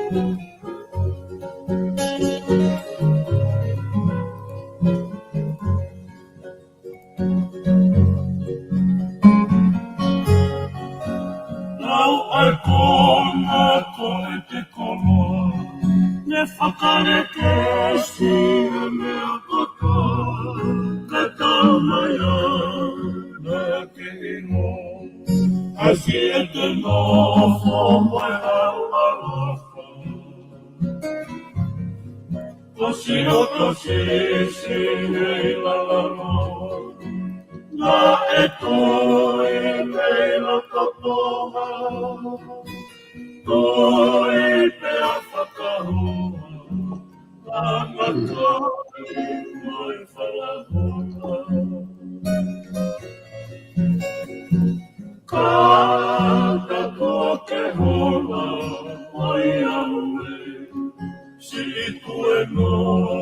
Lau ai kona koe te kono, ne whakareke si e mea kaka, ka tau mai a, na ke ino. Asi e te nofo mai au alofa, o si o to si e lalano, na e toi mei la kapoha, toi pea whakahoa, a toi mai whalahoa. Kata ko ke hoa, oi aue, si I tue noa.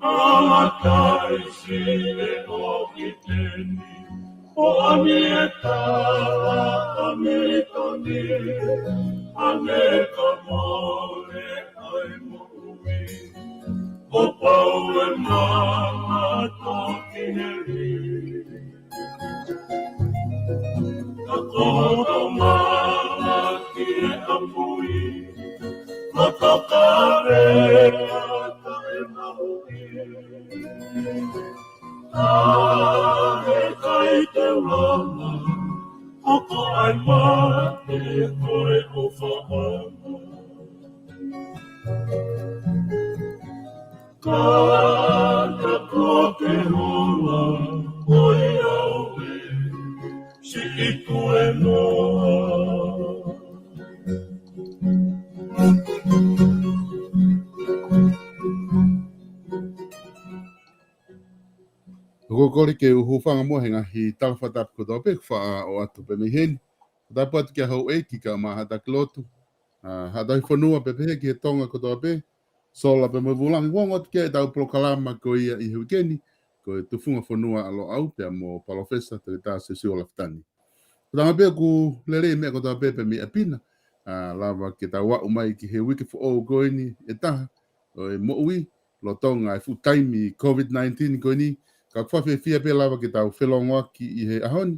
Amatai si e o ki teni, o ani e tawa, ame toni, ame ka mole ai moui. O pau e mama toki heri, ka koto mama ki e apui, ka kakarea ka e maui. Tahe kai te wama, hoko ai mate koe o whaama. Kata ko ke hoa, oi aue, si I tue noa. Kokori ke uhufanga mohenga hi talfatap ko dope fa o atu pe mihen. Dapat ke hau e ki ka mahata klotu. Hadai whanua pe pehe ki he tonga ko dope. Sola pe mavulangi wongot ke tau prokalama ko ia I huikeni. Ko e tufunga whanua alo au pe mo palofesa te ta se si o laftani. Kutanga pe ku lere me ko dope pe mi apina. Lava ke tau wa umai ki he wiki fo o goini e taha. O e mo ui. Lo tonga e fu taimi COVID-19 ko ni. Ka whawhewhia pe lava ke tau whelongoa ki I he ahoni.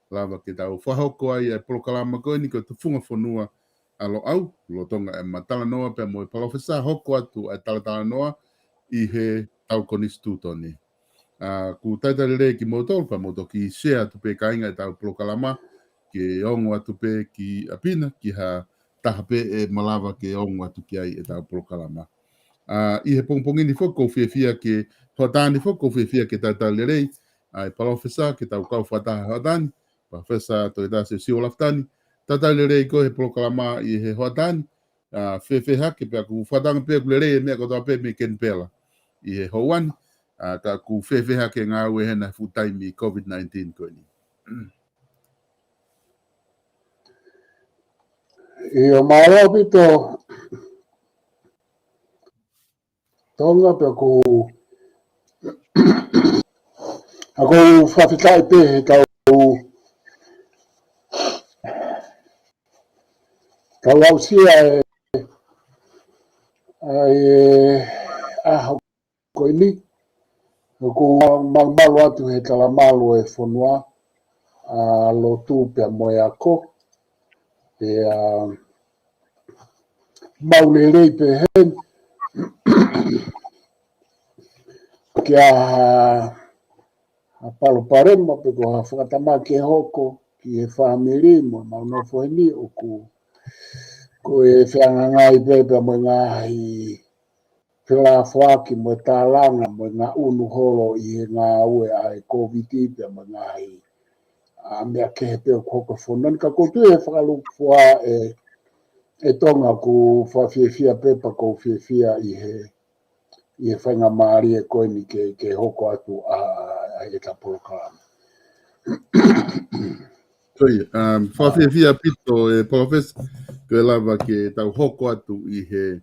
Lava ke tau whahoko ai e prokalama koini ko te whunga whanua alo au. Lo tonga e matala noa pe mo e palofesa hoko atu e talatala noa I he tau konistu toni. Ku taitarere ki motol pa moto ki share atu pe kainga e tau prokalama ke ongo atu pe ki apina ki ha taha pe e malava ke ongo atu ki ai e tau prokalama. I he pongpongini whako whiawhia ke whatani whako whiawhia ke tau lerei ai palofesa ke tau kau whataha whatani palofesa to I tase si olaftani tau lerei ko he proklama I he whatani whiawhia ke pia ku whatanga pia ku lerei mea ko tau pe me ken pela I he houani ka ku whiawhia ke ngā ue hena futaimi COVID-19 ko ni. I o mara pito tonga pe ko ako whawhitai pe he tau au sia ko ini ko malu atu he talamalu e whanua lo tu pe moe ako pe maulelei pe hen kia palo parema pe ko whakatama ke hoko ki he whamiri mo maunofo heni o ko e whiangangai pepe mo ngahi whila whaki mo tālanga mo ngā unu holo I he ngā ue ai COVID pe mo ngahi mea ke he peo koko whonan ka koutu e whakalupua e tonga ku whawhiawhia pepa ko whiawhia I he whainga maari e koe ni ke hoko atu a he tapolokalama. Toi, whawhiawhia pito e palofesa ko e lava ke tau hoko atu I he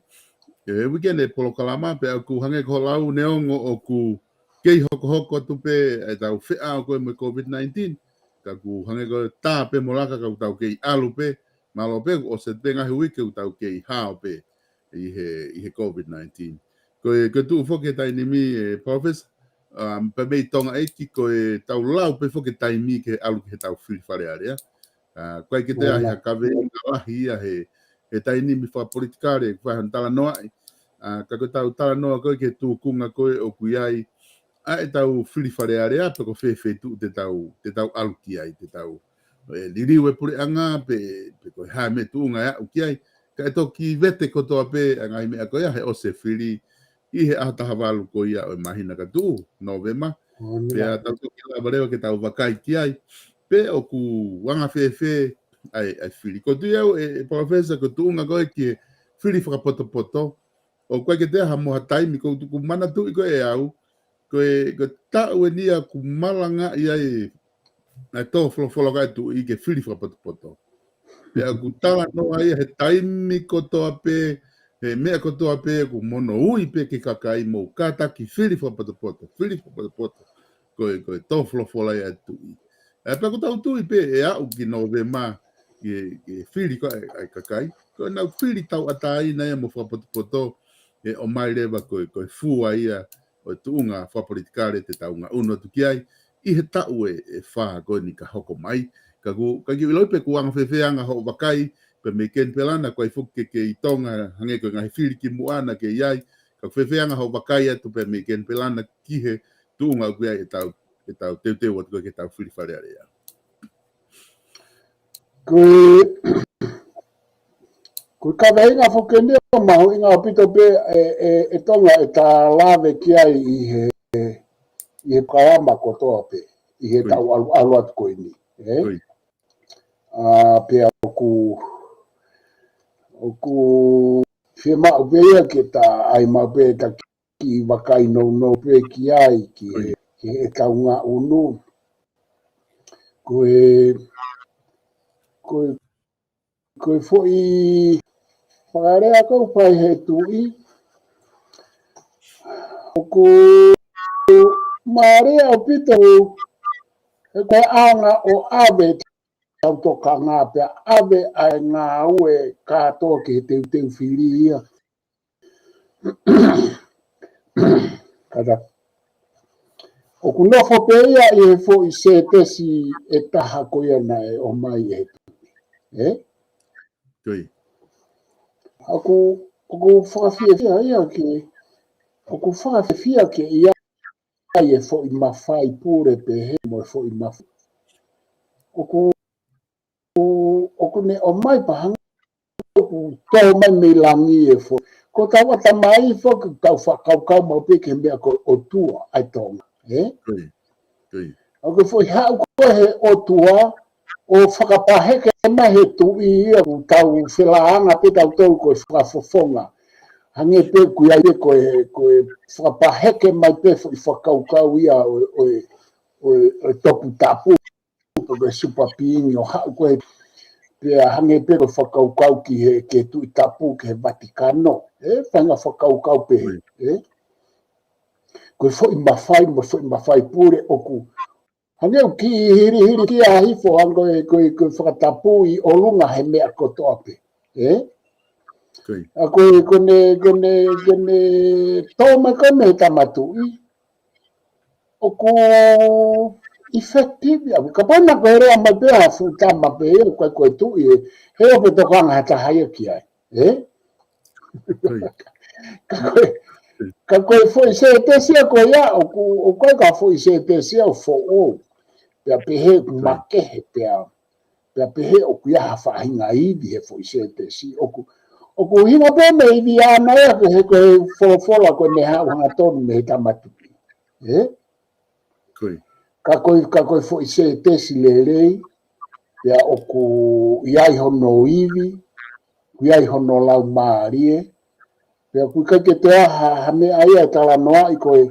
weekend e polokalama pe au ku hange ko lau neongo o ku kei hoko atu pe e tau whea o koe mo COVID-19 ka ku hange ko ta pe molaka ka tau ke alu pe malo pe o se tenga hui ke tau ke hao pe i he COVID-19 ko tu fo ke tai ni mi professor pe me tonga e ki ko tau lau pe fo ke tai mi ke alu ke tau fili fare area ko ke te ai ka ve la hi he tai ni mi fa politikare fa hantala no ka ko tau tala no ko ke tu kunga ko o kuiai a tau fili fare area pe ko fe tu te tau alu ki ai te tau liri we pure anga pe ko ha me tu nga o ki ai ka to ki vete ko to pe anga me ko ya he o se fili i he ata havalu ko ia o mahina ka tu novema pe a tau ki la bareo ke tau vakai ki ai pe o ku wanga fe ai fili ko tu e professor ko tu nga ko ki fili fra poto o kwa ke te ha mo hatai mi ko tu mana tu ko e au ko ta o nia ku malanga ia e na to flo ga tu i ke fili fra poto pe ku tala no ai he taimi ko to ape he me ko to ape ku mono ui pe ke kakai mo kata ki fili fra poto ko to flo ia tu e pe ko ta tu i pe e au ki no ve ma ke fili ko ai kakai ko na fili tau atai na mo fra poto e o mai leva ko fu ia o tuunga fa politikare te taunga uno tukiai i he tau e fa ko ni ka hoko mai ka ki lope ku anga fefeanga ho wakai pe me ken pelana ko i fuke ke i tonga hange ko ngai fili ki muana ke iai ka fefeanga ho wakai atu pe me ken pelana ki he tuunga ku ai e tau te wat ko ke tau fili fare area Ko ka venga fo ke ne ma ho inga pito pe e tonga e ta lave ki ai i he kaama ko to pe i he tau alu at ko ni pe ku fe ma be ke ta ai ma be ta ki wakai no pe ki ai ki e kaunga unu ko fo i Whakarea kau pai he tui. Oku maare au pito e koe anga o awe tau toka ngā pia awe ai ngā ue kātoa ki he teu whiri ia. Kata. Oku nofo pe ia i he fo i se tesi e taha koe ana e o mai e tui. Tui. Aku whakawhia ia ke oku whakawhia ke ia e fo i mawhai pure pe he mo fo i mawhai. Oku ne o mai pahanga oku tau mai me langi e fo. Ko tau ata mai fo kau whakau mau pe ke mea ko o tua ai tonga. Oku fo i hau ko he o tua o whakapaheke mai he tui ia tau whilaanga pe tau tau ko whakafofonga. Hange pe kuia ia koe whakapaheke mai pe i whakaukau ia o topu tapu koe supapingi o hau koe pe hange pe koe whakaukau ki he ke tui tapu ke he Vatikano. Whanga whakaukau pe he. Koe fo i mawhai pure oku. Hange ki hiri ki a hifo hango koe whakatapu i olunga he mea kotoa pe. Koe kone tōma kone tamatui. Oku effective ya. Ka pana koe rea mai pe a futama pe e koe tui e. He ope tokanga hata haia ki ai. Ka koe fo i se tesia koe ia. O koe ka fo i se tesia o fo o. Pea pehe makehe pea pehe o kuia hawhahinga iwi he fo i se tesi. Oku hinga pe me iwi ana ea he koe fola koe ne hau hanga tonu me he tamatuki. Ka koe fo i se tesi lelei. Pea oku iai hono iwi. Iai hono lau maarie. Pea kui kake te aha hame aia tala noa i koe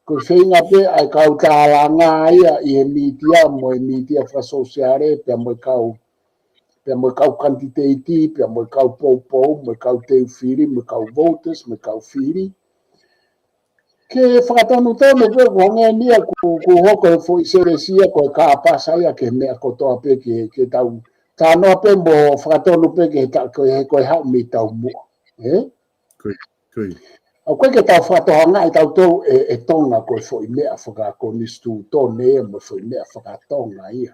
whenga pe ai kau tālanga ia i he mitia mo e mitia whasosiare pea mo kau kantiteiti, pea mo kau poupou, mo kau teu whiri, mo kau voters, mo kau whiri. ke whakatonu tonu pe ko ngenia ku hoko e fo seresia ko ka pasa ia ke me ko to pe ke tau ta no pe mo whakatonu pe ke ta ko ha mi tau mo Kui. o koe ke tau whakatohanga i tau tau e tonga ko fo i mea whakakonistu tone mo fo i mea whakatonga ia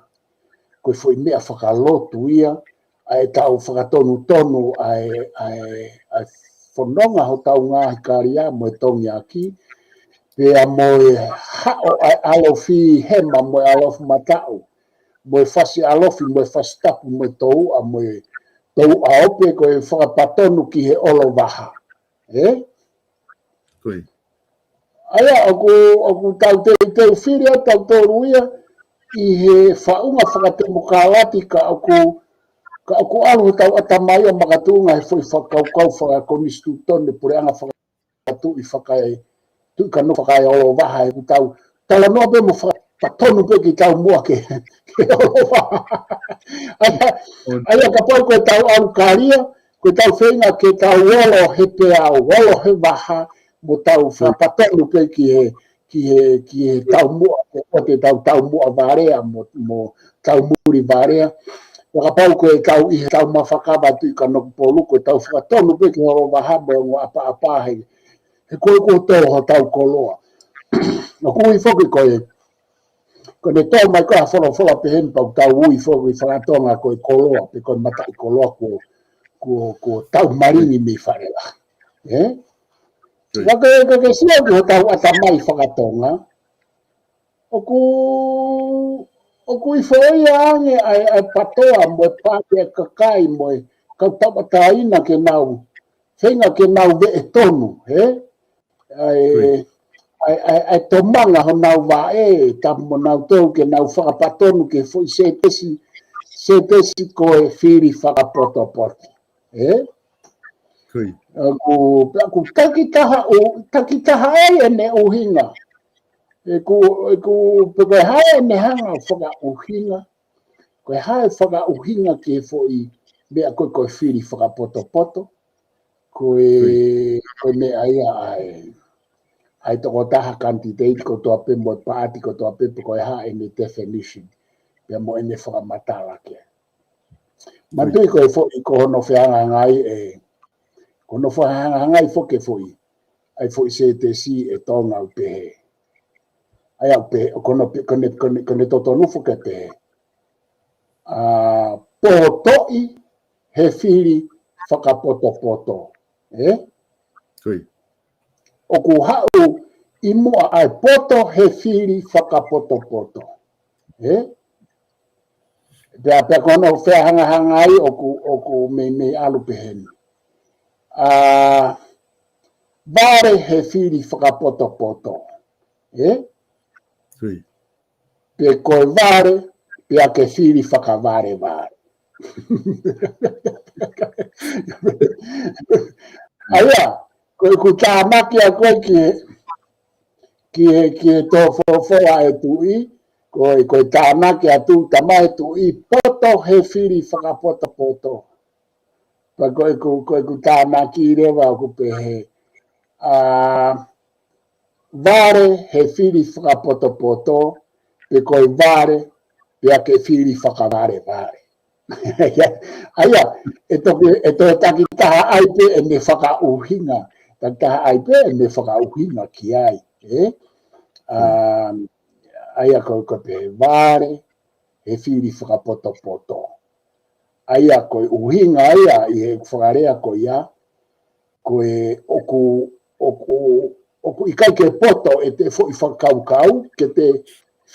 ko fo i mea whakalotu ia ai tau whakatonu tonu ai whanonga ho tau ngā hikaria mo e tongi aki pea mo e hao ai alofi hema mo e alofi matau mo e whasi alofi mo e whasi tapu mo e toua mo e tou aope ko e whakapatonu ki he olo waha Kui. Aia aku tau te whiri o tau toru ia i he whaunga whakatemu kāwati ka aku alu tau atamai o makatunga he fwoi whakaukau whakakonistu tone pure anga whakatu i whakai tu ka no whakai olo waha e tau tala noa pe mo whakatonu pe ki tau mua ke olo waha aia ka pau koe tau alu kāria koe tau whenga ke tau wolo he pe au wolo he waha mo tau whapatonu pe ki he tau mua o te tau mua varea mo tau muri varea wakapau koe tau i he tau mawhakawa tu i ka noku polu koe tau whakatonu pe ki horo waha mo ngā apa he koe tau ho tau koloa no kui whoki koe ko ne tau mai koe whola pe hen pau tau ui whoki whakatonga koe koloa pe koe mata i koloa ko tau marini me wharela Waka ke sia ki tau atamai whakatonga. Oku i whaia ange ai patoa mo e pāke kakai mo e kau tapataina ke nau. Whenga ke nau ve e tonu, Ai tomanga ho nau wae, tamu nau tau ke nau whakapatonu ke fwoi se tesi koe whiri whakapoto. Aku takitaha ai ene uhinga. Koe hae ene hanga whaka uhinga. Koe hae whaka uhinga ke foi mea koe whiri whakapoto. Koe mea ia ai toko taha kantiteit ko toa pe mo paati ko toa pe koe hae ene definition. Pea mo ene whakamatala ke. Matui koe foi ko hono whianga ngai kono whahangai whoke foi, ai foi se te si e tonga u pehe. Ai au pehe, kone totonu whoke pehe. Potoi he whiri whakapoto. Oku hau i mua ai poto he whiri whakapoto. Pea kono whahangai oku me alu peheni. Vare he whiri whakapoto. Pe koe vare, pe a ke whiri whakavare. Aia, koe ku tāmaki a koe ki he tō whoa e tui, koe tāmaki a tū tamai tui, poto he whiri whakapoto. Pa koe ku tāmaki rewa ku pehe. Vare he whiri whakapoto, pe koe vare, pe a ke whiri whakavare. Aia, e to takitaha ai pe e me whakauhinga. Takitaha ai pe e me whakauhinga ki ai. Aia koe pehe vare, he whiri whakapoto. Aia koe uhinga aia i he whakarea koe ia, koe oku ikai ke poto e te fo i whakaukau, ke te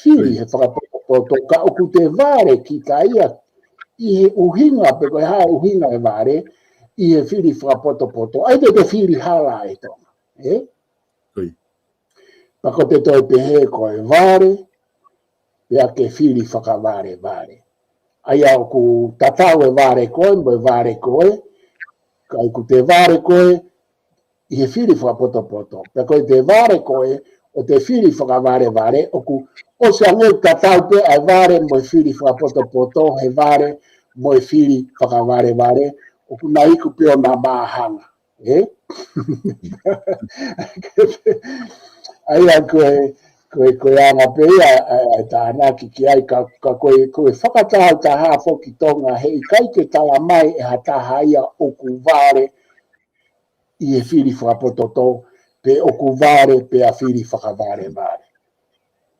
whiri he whakapoto, ka oku te vare ki ka ia, i he uhinga, pe koe hae uhinga e vare, i he whiri whakapoto, ai te whiri hala e tonga. Pako te toi pehe koe vare, pea ke whiri whakavare. Ai au ku tatau e vare koe, mo e vare koe, kai ku te vare koe, i he whiri whakapoto. Pea koe te vare koe, o te whiri whakavare, o se ange tatau pe ai vare, mo e whiri whakapoto, he vare, mo e whiri whakavare, o ku naiku pe o na mahanga. Aia koe anga pea tānaki ki ai ka koe whakatahau taha whoki tonga he i kai ke tala mai e hataha ia o ku vare i e whiri whakapototo pe o ku vare pe a whiri whakavare vare.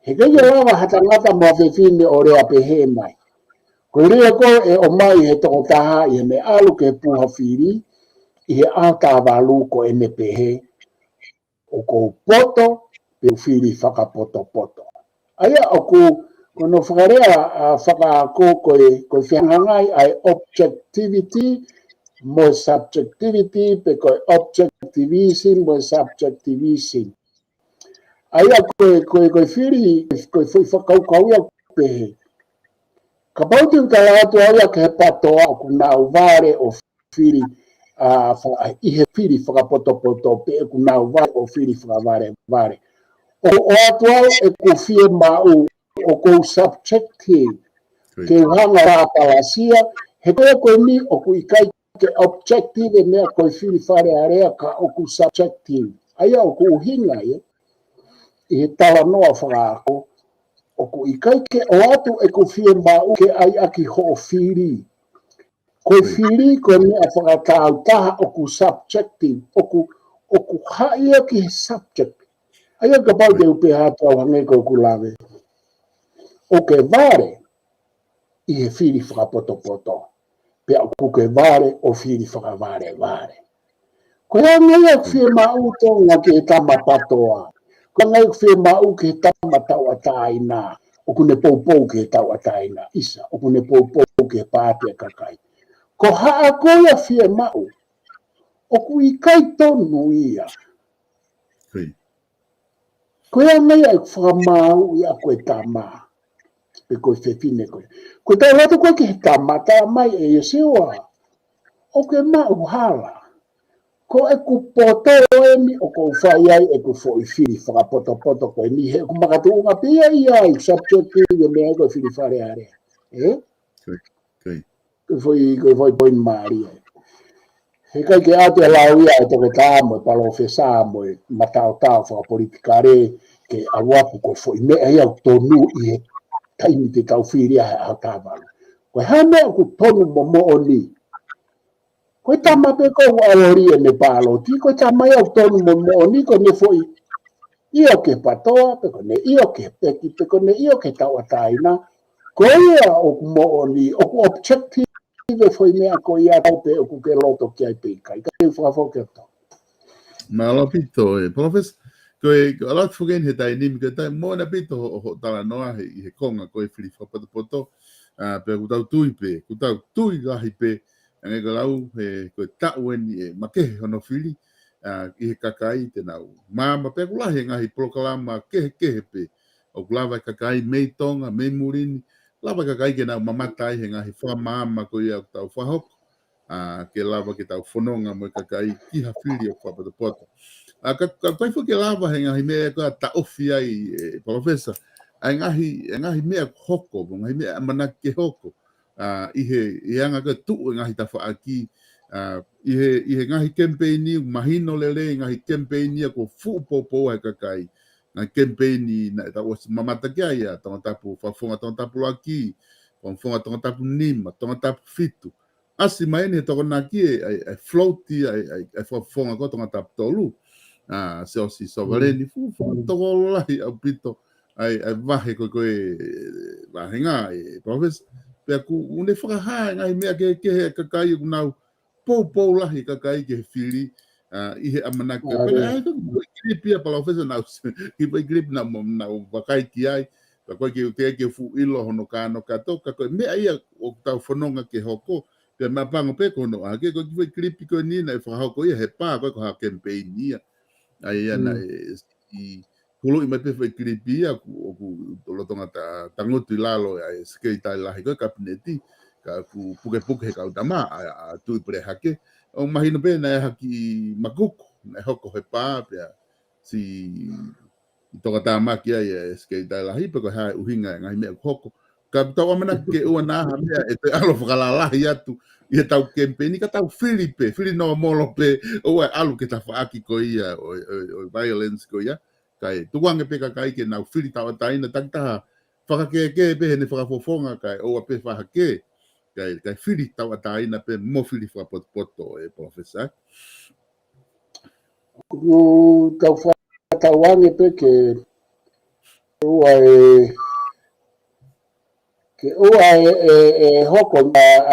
He kei lawa hatangata mo whiwhine o rea pe he mai. Koe rea ko e o mai he toko taha i me alu ke puha whiri i he ata walu ko e me pehe o ko poto pe whiri whakapoto. Aia o kono whakarea whakaako koe whiangangai ai objectivity mo subjectivity pe koe objectivism mo subjectivism. Aia koe whiri koe whakaukau ia pehe. Ka pauti utala atu aia ke he patoa o kuna uvare o whiri i he whiri whakapoto pe kuna uvare o whiri whakavare. O atuau e kufie mau o kou subjective ke hanga rā palasia he koe ni o ku ikai ke objective e mea koe whiri whare area ka o ku subjective. Aia o ku uhinga i he tala noa whakaako o ku ikai ke o atu e kufie mau ke ai aki ho o whiri. Koe whiri koe mea whakatau taha o ku subjective o ku haia ki subject. Aia ka pau te upe hata o hange ko kulawe. O ke vare, i he whiri whakapoto. Pe au ke vare o whiri whakavare. Ko hea ngai ak whie mau tonga ke he tama patoa. Ko ngai ak whie mau ke he tama tau ataina. O kune pou ke he tau ataina. Isa, o kune pou ke he pātia kakai. Ko haa koia whie mau. O ku ikai tonu ia. Koe mai ai whakamau i a koe tama. Pe koe whewhine koe. Koe tau rata koe ke tama, tā mai e Yeshua. O ke mau hala. Ko e ku poto e mi o ko whai ai e ku whoi whiri whakapoto koe ni he ku makatu unga pia i ai. Subjective e mea koe whiri whare are. Koe whoi poin maari ai. He kai ke ate lau ia e toke tāmo e palo whesa mo e matao whakapolitikare ke awapu ko fo i mea ia tonu i he taimi te tau whiri a tāwaru. Koe ha mea ku tonu mo o ni. Koe tama pe kou aori e me palo ti, koe tama ia tonu mo o ni ko ne fo i ia ke patoa, pe ko ne ia ke peki, pe ko ne ia ke tau ataina. Koe ia o mo o ni, o ku objective ve foi mea ko ia tau pe o ku ke loto ki ai peikai. Kai whakafo to. Malo pito e. Profes, koe alat fugen he tai nimi ke tai mo na pito ho tala noa he konga koe whiri whapato pe ku tau tui pe. Ku tau tui gahi pe. Ange ka lau he koe tau eni e makehe hono whiri i he kakai te nau. Mama pe ku lahi ngahi proklama kehe pe. O ku lava kakai mei tonga, mei murini. Lava kakai ke nau mamatai he ngahi whamama ko ia tau whahoko. Ke lava ke tau whanonga mo kakai ki ha whiri o whapato. Ka taifu ke lava he ngahi mea ka ta ofi ai professor. Ai ngahi mea hoko, ngahi mea mana ke hoko. I anga ka tu ngahi ta whaaki. I he ngahi campaigni, mahino lele ngahi campaigni ko fu popo ai kakai. Na campaigni na ta was mamata kia ia tonga tapu whafonga tonga tapu laki whafonga tonga tapu nima tonga tapu fitu asi maene toko na ki ai floati ai whafonga ko tonga tapu tolu se osi sovaleni fu toko lahi au pito ai vahe koe vahenga profes pe aku une whakaha ngai mea ke kakai unau pou lahi kakai ke whiri I he amanaka. Pena grip ia pala ofesa na i vai grip na wakai ki ai. Ka koe ke ke fu ilo hono ka no ka toka ko me ia o tau fononga ke hoko. Pe mapango pe kono a ke ko vai grip ko ni na fa hoko ia he pa ko ha campaign ia. Ai ana I kulo I mai pe vai grip ia o ku lo tonga tangotu lalo ai skei tai lahi ko kabineti ka ku puke he ka utama a tu pre hake. O mahino pe na haki makuku na hoko he pā pia si toka tāmaki ai skei tai lahi pe ko hai uhinga ngai mea hoko ka tau amana ke ua naha mea e te alo whakalalahi atu I he tau kempeni ka tau whiri no molo pe o alu ke ta whaaki ko ia o violence ko ia kai tuange pe kai ke na fili tawa taina takta whakake pe ne whakafofonga kai o pe whakake kai fili tawa taina pe mo fili whakapoto e professor ku tau whatawange pe ke ua e hoko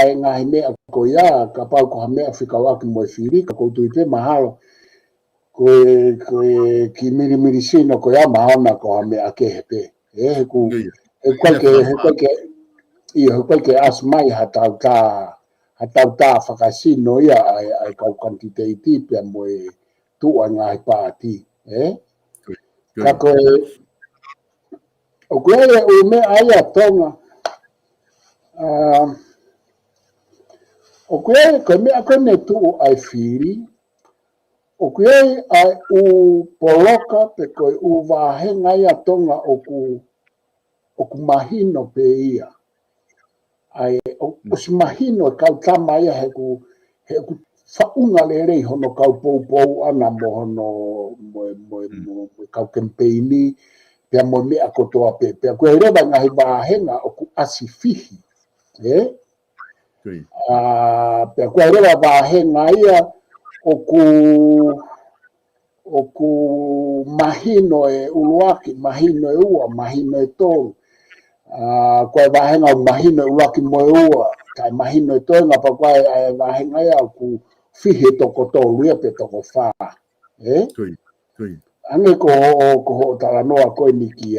ai ngahi mea ko ia ka pau ko mea whika waki mo whiri ka koutu i te mahalo koe ki miri sino ko ia mahona ko mea ke he pe he kwai ke asmai hatau ta whakasino ia ai kau kantite i tipe mo e tua ngahi pāti ka koe o koe o me aia tonga o koe mea kone tuu ai whiri, o koe ai u poloka pe koe u wahenga ia tonga o ku mahino pe ia. Ai o si mahino kau tama ia he ku whaunga le rei hono kau pou ana mo hono mo kau kempeini pia mo mea kotoa pe. Pia koe rewa ngahi wahenga o ku asifihi. Pea koe rewa wahenga ia o ku mahino e uluaki, mahino e ua, mahino e tolu. Koe wahenga o mahino e uluaki mo e ua, kai mahino e tolu, ngapa koe wahenga ia o ku fihe toko tolu ia pe toko whaa. Ange ko ho talanoa koe ni ki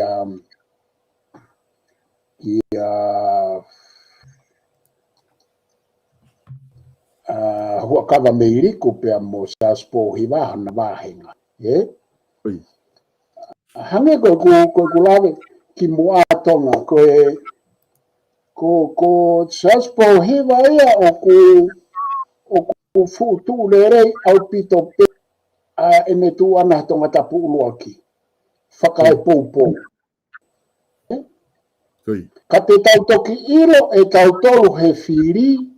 hua kawa meiriku pea mo saspo hiwa na wahenga. Hange koe kulawe ki mua tonga ko saspo hiwa ia o ku futu lerei au pito pe ene tu ana tonga tapu uluaki. Whakai pou. Ka te tau toki ilo e tau tolu he whiri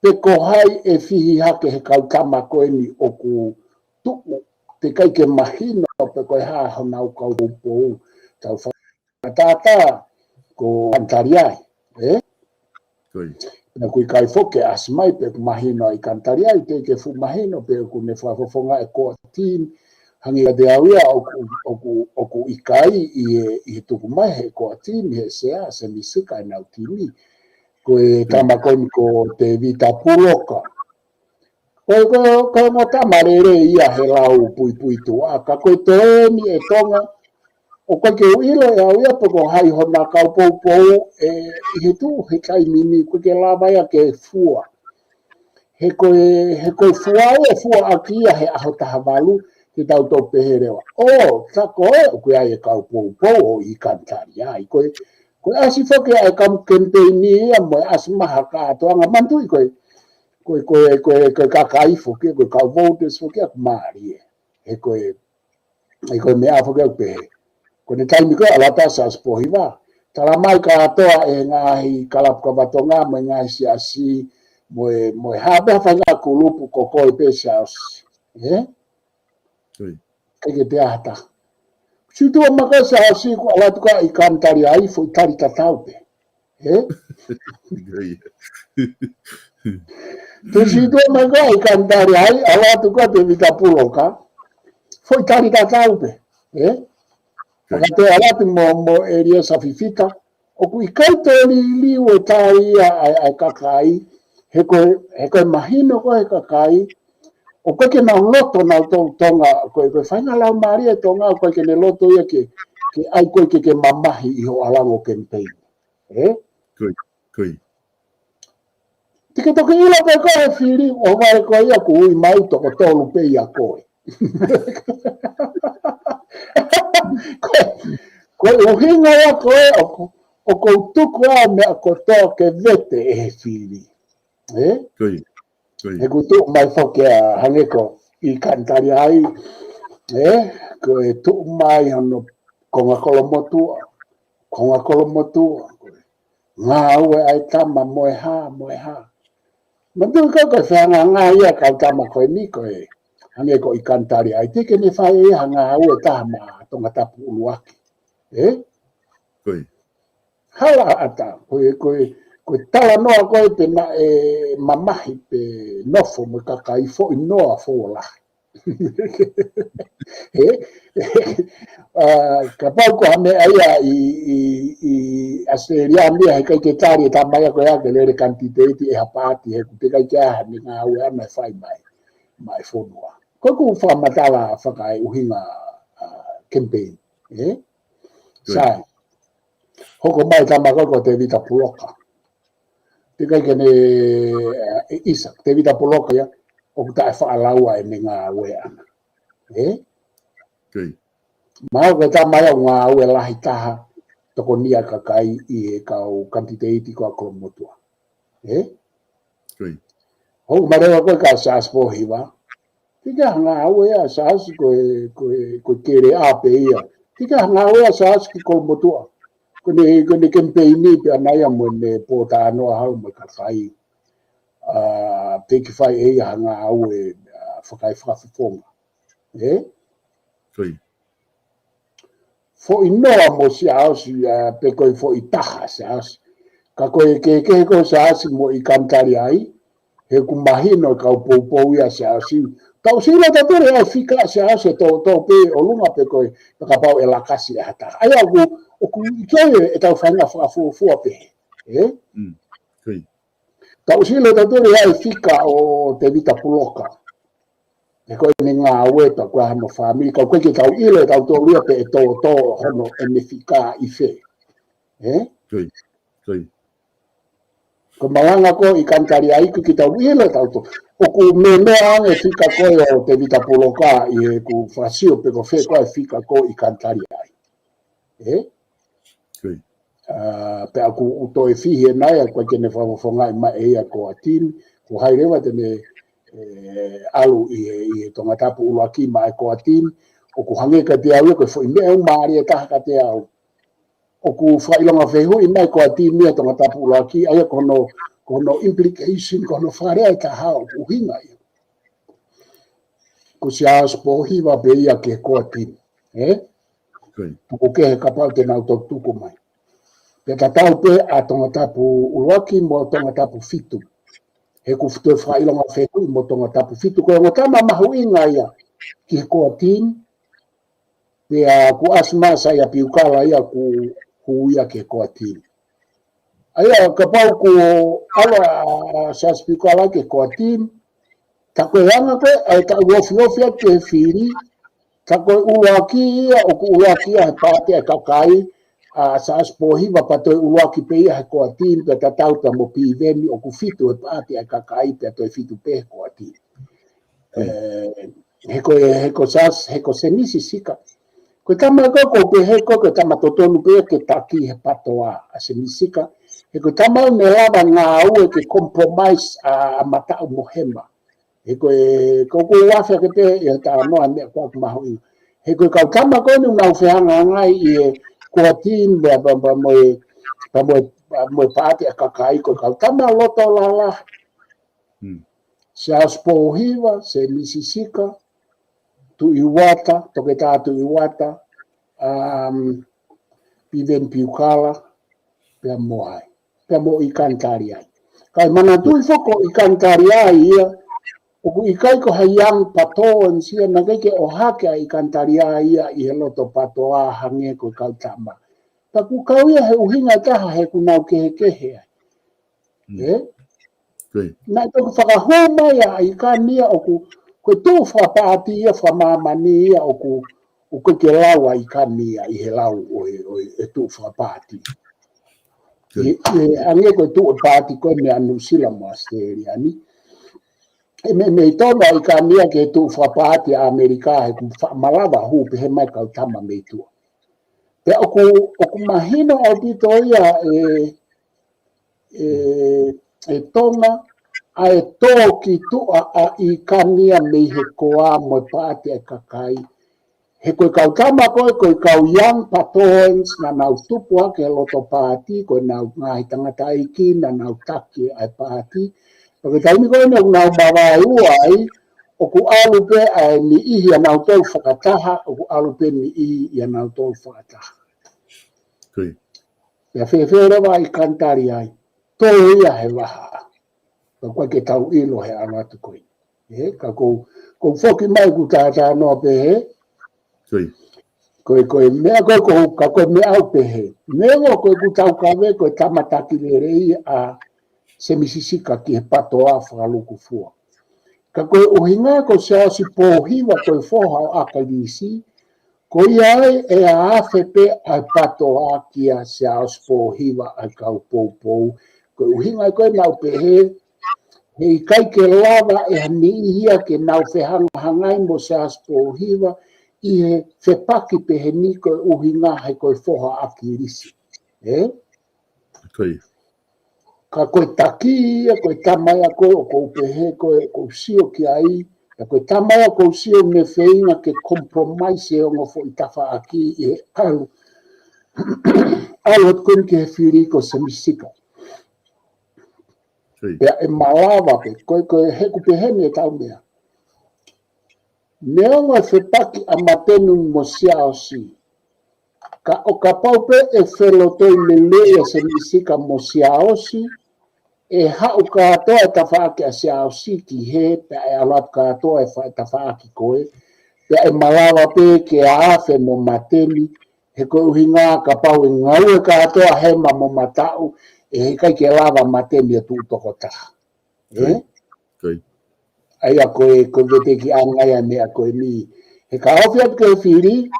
pe ko hai e whihi hake he kau kama koe ni o ku tuku te kai ke mahino pe koe haa honau kau pou tau whakatata ko kantariai. Na kui kai foke asmai pe mahino i kantariai te ke fu mahino pe ku ne whafofonga e koa tin hangi a de awia o ku ikai i tuku mai he koa tin he sea se misika i nau tini koe tama koe ko te vita puloka. Koe mo tamarere ia he lau pui tua. Ka koe te ni e tonga. O koe ke uilo e au ia poko hai hona kau pou e he tu he kai mini koe ke lava ia ke fua. He koe fua e fua akia he aho tahavalu te tau tau peherewa. Ta koe o koe ai e kau pou o i kantari ai. Koe asi foke ai kam kempeini ia mo as maha katoanga mantui koe kakai foke koe kau votes foke ak mari e koe mea foke ak pehe koe ne taimi koe alata sa spohiva tala mai katoa e ngahi kalap kabatonga mo ngahi siasi mo habe fanga kulupu kokoe pe siasi kege te ahata situ maka siasi ko alatu ka ikantari ai fo itari tatau pe tu situ maka ikantari ai alatu ka te vita puloka fo itari tatau pe Wakate alatu mo area safifika oku ikai tori liwe tai ai kakai he koe mahino ko he kakai o koe ke nau loto nau tonga koe whainga lau maria tonga koe ke ne loto ia ke ai koe ke mamahi iho alango campaign. Koe. Tike toke ila koe koe whiri o vai koe ia ku ui mai toko tolu pe ia koe. Koe uhinga ia koe o kou tuku a mea kotoa ke vete e he whiri. He kutu mai whake a hangeko i kantari ai. Koe tu mai hano konga kolomotua. Ngā ue ai tama moe ha. Mandu koe whanga ngā ia kau tama koe ni koe. hange ko ikantari ai te ke ne whae e hanga au e taha ma tonga tapu uluaki. Koi. Hala ata, koe tala noa koe pe na e mamahi pe nofo mo kakai fo i noa fo lahi. Ka pau ko hame aia i Australia mea he kai ke tari e tamaya koe ake lere kantiteiti e hapati he kute kai kia hane ngā ue ana e whai mai whonua. Koe ku whamatala whakai uhinga campaign. Sai. Hoko mai tamaka ko te vita puloka. Te kai kene Isak, te vita puloka ya, o kuta e whaalaua e me ngā ue ana. Mau ke tamaya o ngā ue lahi taha, toko nia kakai i e kau kantiteiti ko a kolomotua. Hoko marewa koe ka saas pohiwa. Tika ngā ue a saas koe kere ape ia. Tika ngā ue a saas ki kolomotua. Kone campaigni pe anaya mo ne pota anoa hau mo kakai. Peki whai e hanga au e whakai whakafonga. Fo i noa mo si aosi pe koe fo i taha si aosi. Ka koe ke ko si aosi mo i kantari ai. He kumahino kau poupou ia si aosi. Tau sila tature ai fika si aosi to pe o lunga pe koe pakapau e lakasi e hata. Ai au o ku ikoe e tau whainga whakafua pe. Tau sila tature ai fika o te vita puloka. E koe ni ngā ueta kua hano whamiri. Kau koe ki tau ile tau tō lia pe e tō hono e me fika i whe. Ko malanga ko i kantari aiku ki tau ile tau tō. O ku me mea ange fika koe o te vita puloka i e ku whasio pe ko whe koe fika ko i kantari ai. Pe aku uto e fihi e nai a koe kene whawafonga i ma e ia ko a tini. Ko hairewa tene alu i tonga tapu uruaki ma e ko a tini. O ku hange ka te au koe fo i mea maari e taha ka te au. O ku whailonga whehu i mai ko a tini mea tonga tapu uruaki. Aia kono implication, kono wharea e ka hao uhinga ia. Ko si aas pohiwa pe ia ke ko a tini. Tuko ke he kapau te nau tau tuko mai. Pe tatau pe a tonga tapu uruaki mo tonga tapu fitu. He ku fute whailonga whehu mo tonga tapu fitu. Koe mo tama mahu inga ia ki he ko a tini. Pe a ku asma sa ia piukala ia ku ia ke ko a tini. Aia kapau ku ala sa piukala ke ko a tini. Ta koe anga koe, ai ta uofi ke whiri. Ta koe uruaki ia o ku uruaki ia he pāte e kakai. Sa aspohi wa patoi uruaki pe ia he ko a tini pe tatau ta mo piveni o ku fitu he pāte e kakai pe atoi fitu pe ko a tini. Heko sas, heko senisi sika. Ko tama ko pe heko ko tama totonu pe ke taki he patoa a senisi sika. Heko tama me lava ngā ue ke compromise a mata o mohema. Heko ko wafia ke pe e ta noa mea kwa kumahui. Heko kau tama ko ni unau whihanga ngai i ko a tini mea pa moe pāte a kakai ko kau tama loto lala. Se aspohiwa, se misisika, tu iwata, toke tātu iwata, piven piukala, pia mohai, pia mo ikantari ai. Kai mana tui foko ikantari ai ia, oku ikai ko hayang patoan sia nageke o hake a ikantari ai ia i he loto patoa hange ko kau tama. Taku kau ia he uhinga taha he kunau kehe ai. Nā toku whakahoma ia i ka nia o koe tō whapāti ia whamamani ia o koe ke laua i ka nia i he lau o e tō whapāti. Ange koe tō pāti koe me anu sila mo Australia ni. Me tōna i ka nia ke tō whapāti a Amerika he ku malawa hu pe he mai kau tama me tua. Pe o ku mahino o tito ia e tonga a e tōki tua a i kania me he koa mo pāti e kakai. He koe kau tama koe kau young patoens na nau tupu ake loto pāti, koe nau ngahi tangata iki na nau taki ai pāti. Koe taimi koe nau mawai uai, o ku alu pe ai ni ihi ana o tau whakataha, o ku alu pe ni ihi i ana o tau whakataha. Kui. Ia whewherewa i kantari ai, tō ia he waha. Ka koe ke tau ilo he anu atu koe. Ka kou whoki mai ku tātā noa pe he. Kui. Koe mea koe ka koe mea au pe he. Mea koe ku tau kawe koe tamataki le rei a se misisika ki he pato a whakaluku fua. Ka koe uhinga ko se asi pōhiwa koe whoha o akalisi, ko iai e a awhepe ai pato a kia se asi pōhiwa ai kau pōpou. Koe uhinga koe nau pe he i kai ke lava e hani ihia ke nau whehanga hangai mo se asi pōhiwa, i he whepaki pe he ni koe uhinga hei koe whoha akirisi. Kui. Ka koe taki, koe tamaya koe o kou pehe koe kou sio ki ai, koe tamaya kou sio me wheinga ke compromise o ngofo i tawha aki i he alu. Alu at koe ke he whiri ko se misika. Pea e malawa pe, koe he ku pehe me tau mea. Neonga whepaki a matenu mo sia o si. Ka o ka paupe e whelotoi me lea se misika mo sia o si, e hau katoa e tawhaaki a se au siki he, pe e alat katoa e tawhaaki koe, pe e malawa pe ke a awhe mo mateni, he koe uhinga ka pau e ngau e katoa hema mo matau, e he kai ke lava mateni e tūtoko taha. Aia koe vete ki angaia mea koe ni. He ka awhi atu koe whiri,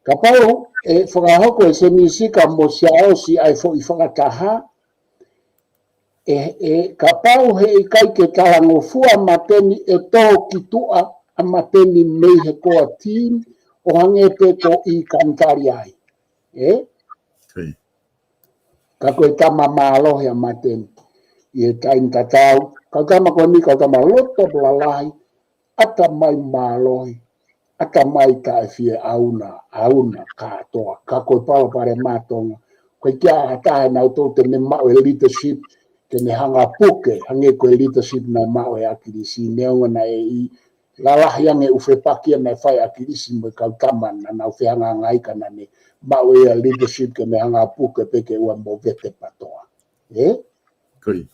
ka pau e whakahoko e se misika mo se au si ai fo i whakataha, ka pau he i kai ke talango fua mateni e tō ki tua a mateni mei he koa tīm o hange pe ko i kantari ai. Ka koe tama mālohi a mateni. I e tain tatau, ka tama koe ni ka tama loto blalahi, ata mai mālohi, ata mai tae fie auna katoa. Ka koe palapare mātonga, koe kia hatahe nau tō te me mau e leadership, ke me hanga puke, hange koe leadership na mao e akirisi, neonga na e i lalahi ange ufepakia na whai akirisi mo kau taman na nau whianga ngaika na ne mao e leadership ke me hanga puke peke ua mo vete patoa. Kui.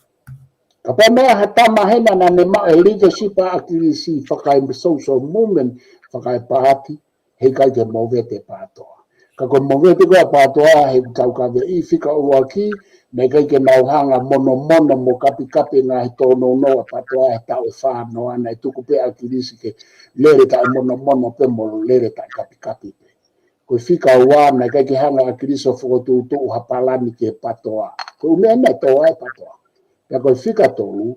Ka pamea hatama hena na ne mao e leadership a akirisi whakai social movement, whakai party, hei kai ke mo vete patoa. Ka koe mo vete koe patoa he tau kawe i whika ua ki, me kai ke nauhanga mono mo kapi ngā hi tōno noa patoa he tau e whānoa ana e tuku pe akirisi ke lere tai mono pe mo lere tai kapi. Koe whika ua me kai ke hanga akirisi o whakotūtu hapalani ke patoa. Koe umea nei toa e patoa. Ka koe whika tolu,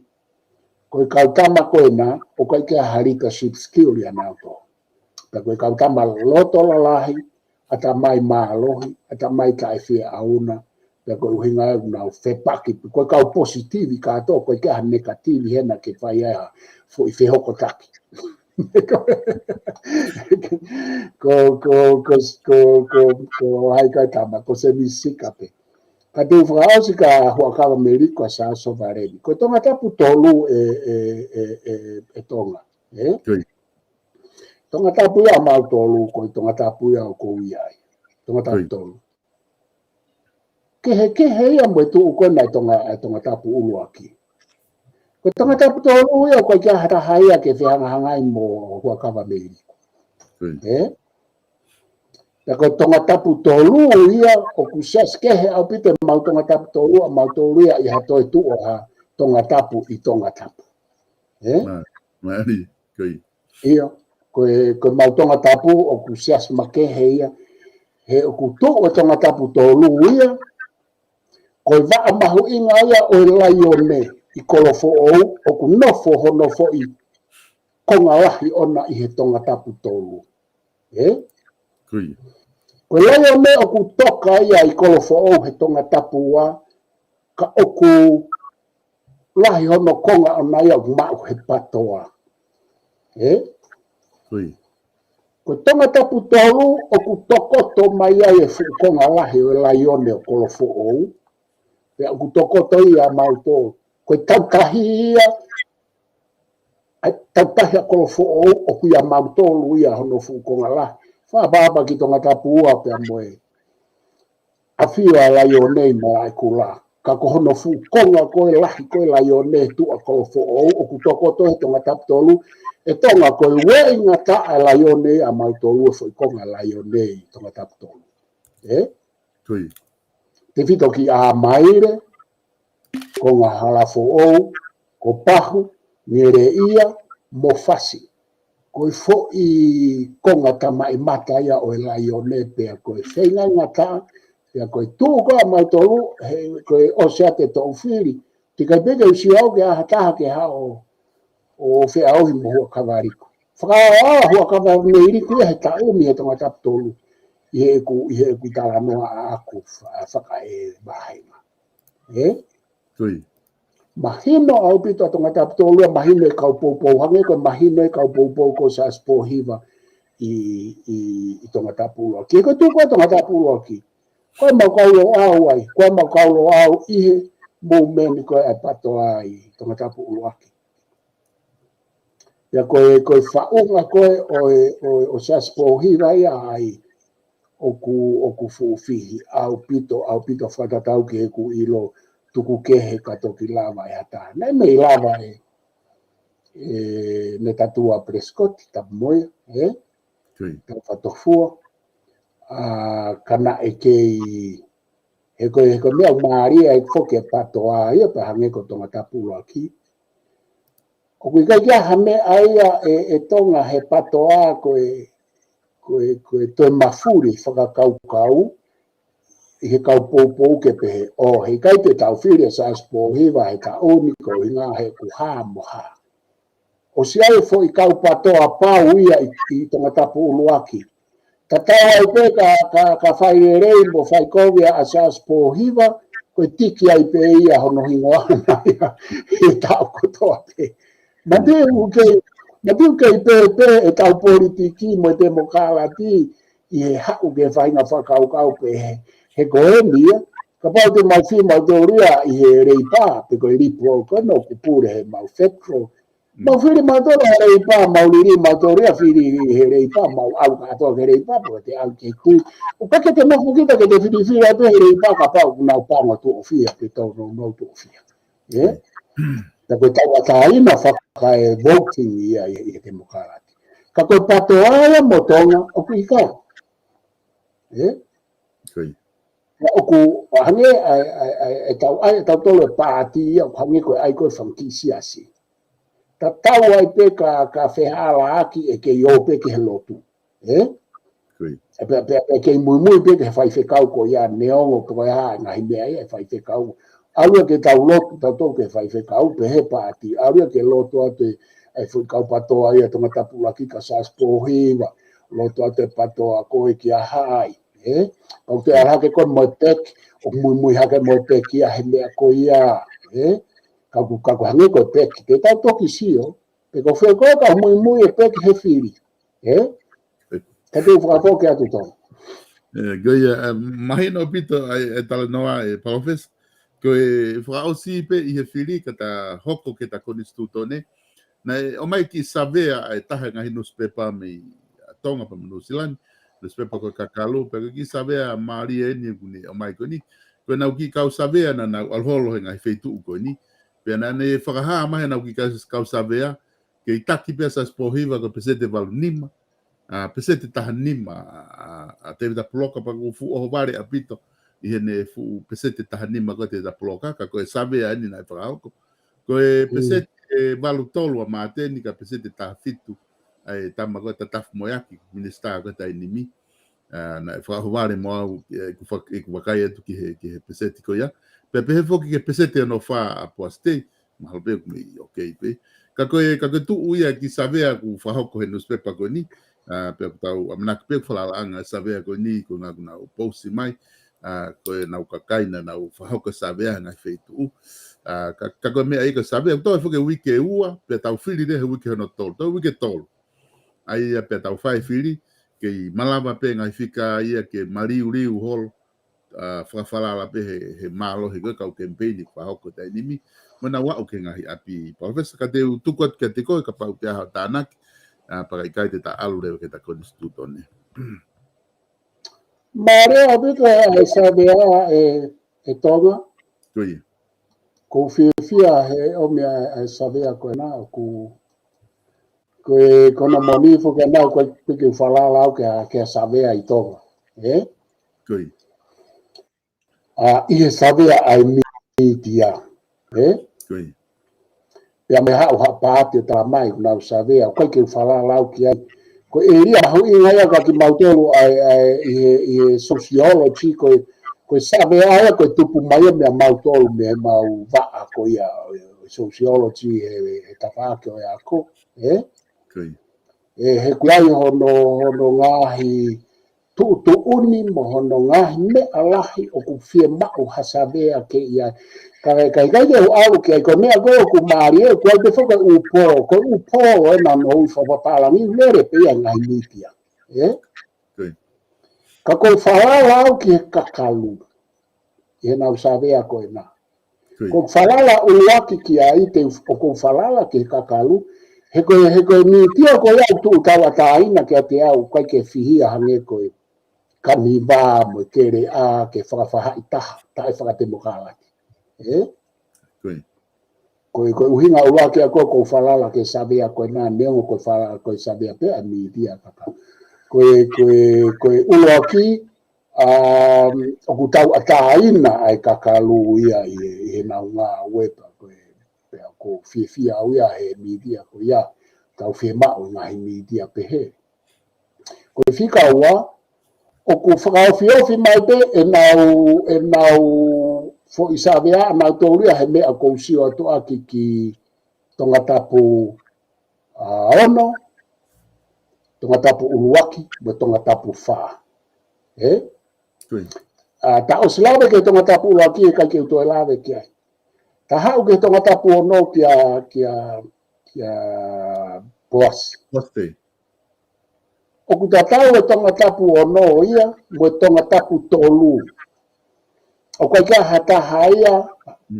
koe kautama koe na, o kai ke leadership skill ia nau tō. Ka koe kautama loto lalahi, ata mai mālohi, ata mai tai whia auna, ya koe uhinga e unau whepaki, koe kau positivi kato, koe kia negativi hena ke whai ea, fo i whehoko taki. Ko haikai tama, ko se misika pe. Ka te whakaausi ka huakawa meriko sa sovareni. Ko tonga tapu tolu e tonga. Tonga tapu ia mau tolu, ko tonga tapu ia o kou iai. Tonga tapu tolu. Kehe ia mo tu uko na tonga tapu ulu aki. Ko tonga tapu tolu ia ko kia hata haia ke whianga hangai mo huakawa meriko. Ko tonga tapu tolu ia o kusas kehe au pite mau tonga tapu tolu a mau tolu ia i hatoi tu o ha tonga tapu i tonga tapu. Mari, kui. Ia, ko mau tonga tapu o kusas makehe ia, he o kutu o tonga tapu tolu ia, ko va mahu inga ia o laione i kolofo o ku nofo hono fo i konga lahi ona i he tonga tapu tolu. Kui. Ko laione o ku toka ia i kolofo o he tonga tapu wa, ka oku lahi hono konga ona ia o mau he patoa. Kui. Ko tonga tapu tolu o ku tokoto mai ai e konga lahi o laione o kolofo o. Pe aku tokoto ia mau tō. Koe tautahi ia, tautahi ko fo o ku ya mautolu ia hono fu ko ngala fa baba ki tonga tapua pe moe afia la yo nei mai kula ka ko hono fu konga ko e lahi ko e la yo nei tu a ko fo o ku toko to tonga taptolu e tonga ko e wenga ta a la yo nei a mautolu fo konga la yo nei tonga taptolu Tui. te fito ki a maire ko ngā hala fo o ko pahu ngere ia mo fasi ko fo i konga tama i mata ia o la yo ne pe ko fenga ngata ya ko tu ko ma tolu ko o se te to fili ti ka be ke si au ke hata ke ha o fe au i mo ka variko fra ho ka va me ri ku he ta o mi to ngata tolu ye ku ta no a ku fa ka e bai Tui. Mahino au pito tonga taptolu mahino e kau popo hange ko mahino e kau popo ko sa spo hiva i tonga tapulu ki ko tu ko tonga tapulu ki ko ma kaulo au ai ko ma kaulo au i mo men ko e pato ai tonga tapulu ki ya ko fa unga ko o sa spo hiva ai o ku fu fi au pito fa tau ki ku ilo tuku kehe katoki lava e hata. Nei mei lava ne tatua Prescott, tamoia, ta whatofua, kana e kei, he ko mea maaria e whoke patoa ia pa hange ko tonga tapulu aki. O kui kai kia hame aia e tonga he patoa koe toi mafuri whakakaukau, he kau pou ke pehe o he kai te tau whiria sa spo hiva he ka oni ko inga he ku ha moha o si ai fo i kau patoa pau ia i tonga tapu uluaki ta tau ai pe ka whai e reimbo whai kovia a sa spo hiva ko tiki ai pe ia hono hingo ana ia i tau kotoa pe ma tiu ke pe e tau politiki mo te mokalati i he hau ke whainga whakau pe he goemia, ka pau te mau whima tōria i he reipa, pe koe ripo kono ku pūre he mau fetro. Mau whiri mau tōra he reipa, mau liri mau tōria whiri he reipa, mau au katoa ke reipa, po te au ke kui. O pake te moku kita ke te whiri ape he reipa, ka pau kunau pāma tō ofia, pe tau no mau tō ofia. Ta koe tau ataina whaka e voting ia i te mokarati. Ka koe patoa mo tonga, o kui kau. Tui. Oku hange tau tolo pāti o hange koe ai koe whankisiasi. Ta tau ai pe ka whehala aki e ke i pe ke he lotu. E ke mui pe ke he whai whekau ko ia neongo koe haa ngahi mea ia e whai whekau. Arua ke tau lotu tau tolo ke whai whekau pe he pāti. Arua ke lotu atu e whekau patoa ia tonga tapulaki ka saspo hiwa. Lotu atu e patoa koe ki a hai. Kau te arake koe motek, o mui hake motek ia he mea ko ia, kau hange koe peki, te tau toki sio, pe ko whea koe ka mui e peki he whiri, te te whakapoke atu tau. Goia, mahino pito e tala noa e profes, koe whakao si pe i he whiri ka ta hoko ke ta konistu tone, na o mai ki savea e taha ngahi newspaper me tonga pa New Newspaper ko kakalo pe ki savea mari e ni kuni o mai ko ni ko na ki kau savea na alholo ngai feitu ko ni pe na ne whakaha mai na ki kau savea ke itaki pe sa spohiva ko pesete valnima a pesete tahanima a te da ploka pa ko fu o vare apito i ne fu pesete tahanima ko te da ploka ka ko savea ni na whakao ko e pesete valu tolu a mateni ka pesete tafitu ai tama ko taf moyaki minister ko ta inimi na fa vale mo ku vakai tu ki he pesete ko ya pe foki ke pesete no fa aposte malbe me okay pe ka tu uia ki savea ku fa hoko he newspaper ko ni pe tau amna pe fala anga savea ko ni ko na post mai ko na ka na fa hoko savea na feito ka ko me ai ko savea to foki wiki ua pe tau fili de wiki no to wiki tol ai pe tau fai fili ke malama pe ngai fika ia ke mariu hol whakawhala pe he malo he ka campaign pa hoko tai nimi mana wa o ke ngahi api professor ka te tukot ke te ko ka pa te ha tanak para kai te ta alu le ke ta konstituto ne mare abita esa bea e tonga toi ko fia he o me esa bea ko na ko na moni fo ke na ko ke fala la ke esa bea i tonga toi i esa bea ai media toi ya me ha pa te ta mai na esa bea ko ke fala la ke ko eria ho i nga ka ki mautelo ai sociology ko sabe ai ko tupu mai me mautelo me mau va ko ia sociology ta fa ko ia ko he kuai hono ngahi tu uni mo hono ngahi me alahi o ku fie ma o hasabe ke ia kai o au ke ko me go ku mari ko te fo ko upo na no fo pa la ni lere pe ia ngai mitia ka ko fala la ke kakalu e na sabe a ko na ko fala la o waki ki ai te ko fala la ke kakalu he ko mitia ko ia tu ta ina ke te au kai ke fihia hange ko kaniva mo kere a ke whakawhaha i taha, tae whakate mo kālaki. Ko uhinga ua ke a ko whalala ke sabea koe nā neongo ko whalala koe sabea pe a miidia kaka. Koe ua ki o ku tau ataina ai kakalu ia i he nau ngā wepa koe pea ko fia au ia he miidia ko ia tau fie mao ngā he miidia pe he. Koe whika ua o ku whakawhiofi mai pe e nau fo isabea nau tōria he mea kou sio ato aki ki tonga tapu ono, tonga tapu uruaki, mo tonga tapu wha. Ta o silawe ke tonga tapu uruaki e kai ke uto e lawe ki ai. Ta hau ke tonga tapu ono kia boas. O ku tatau e tonga tapu ono ia, mo tonga tapu tolu. O kai ka hata haia,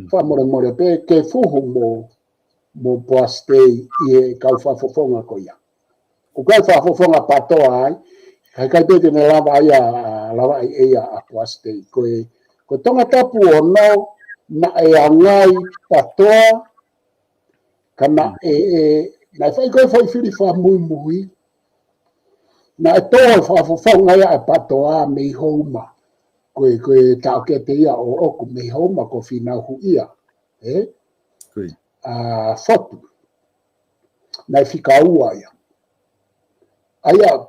wha more pe, ke fuhu mo boastei i e kau whafofonga ko ia. O kai whafofonga patoa ai, kai pete ne lava ai eia a boastei. Ko tonga tapu ono, na e angai patoa, kana na whai koe whai whiri wha mui, na e toa whafofonga ia e patoa me i houma. Koe tau ke te ia o oku me homa ko whina hu ia. Fotu. Nai whika ua ia. Aia,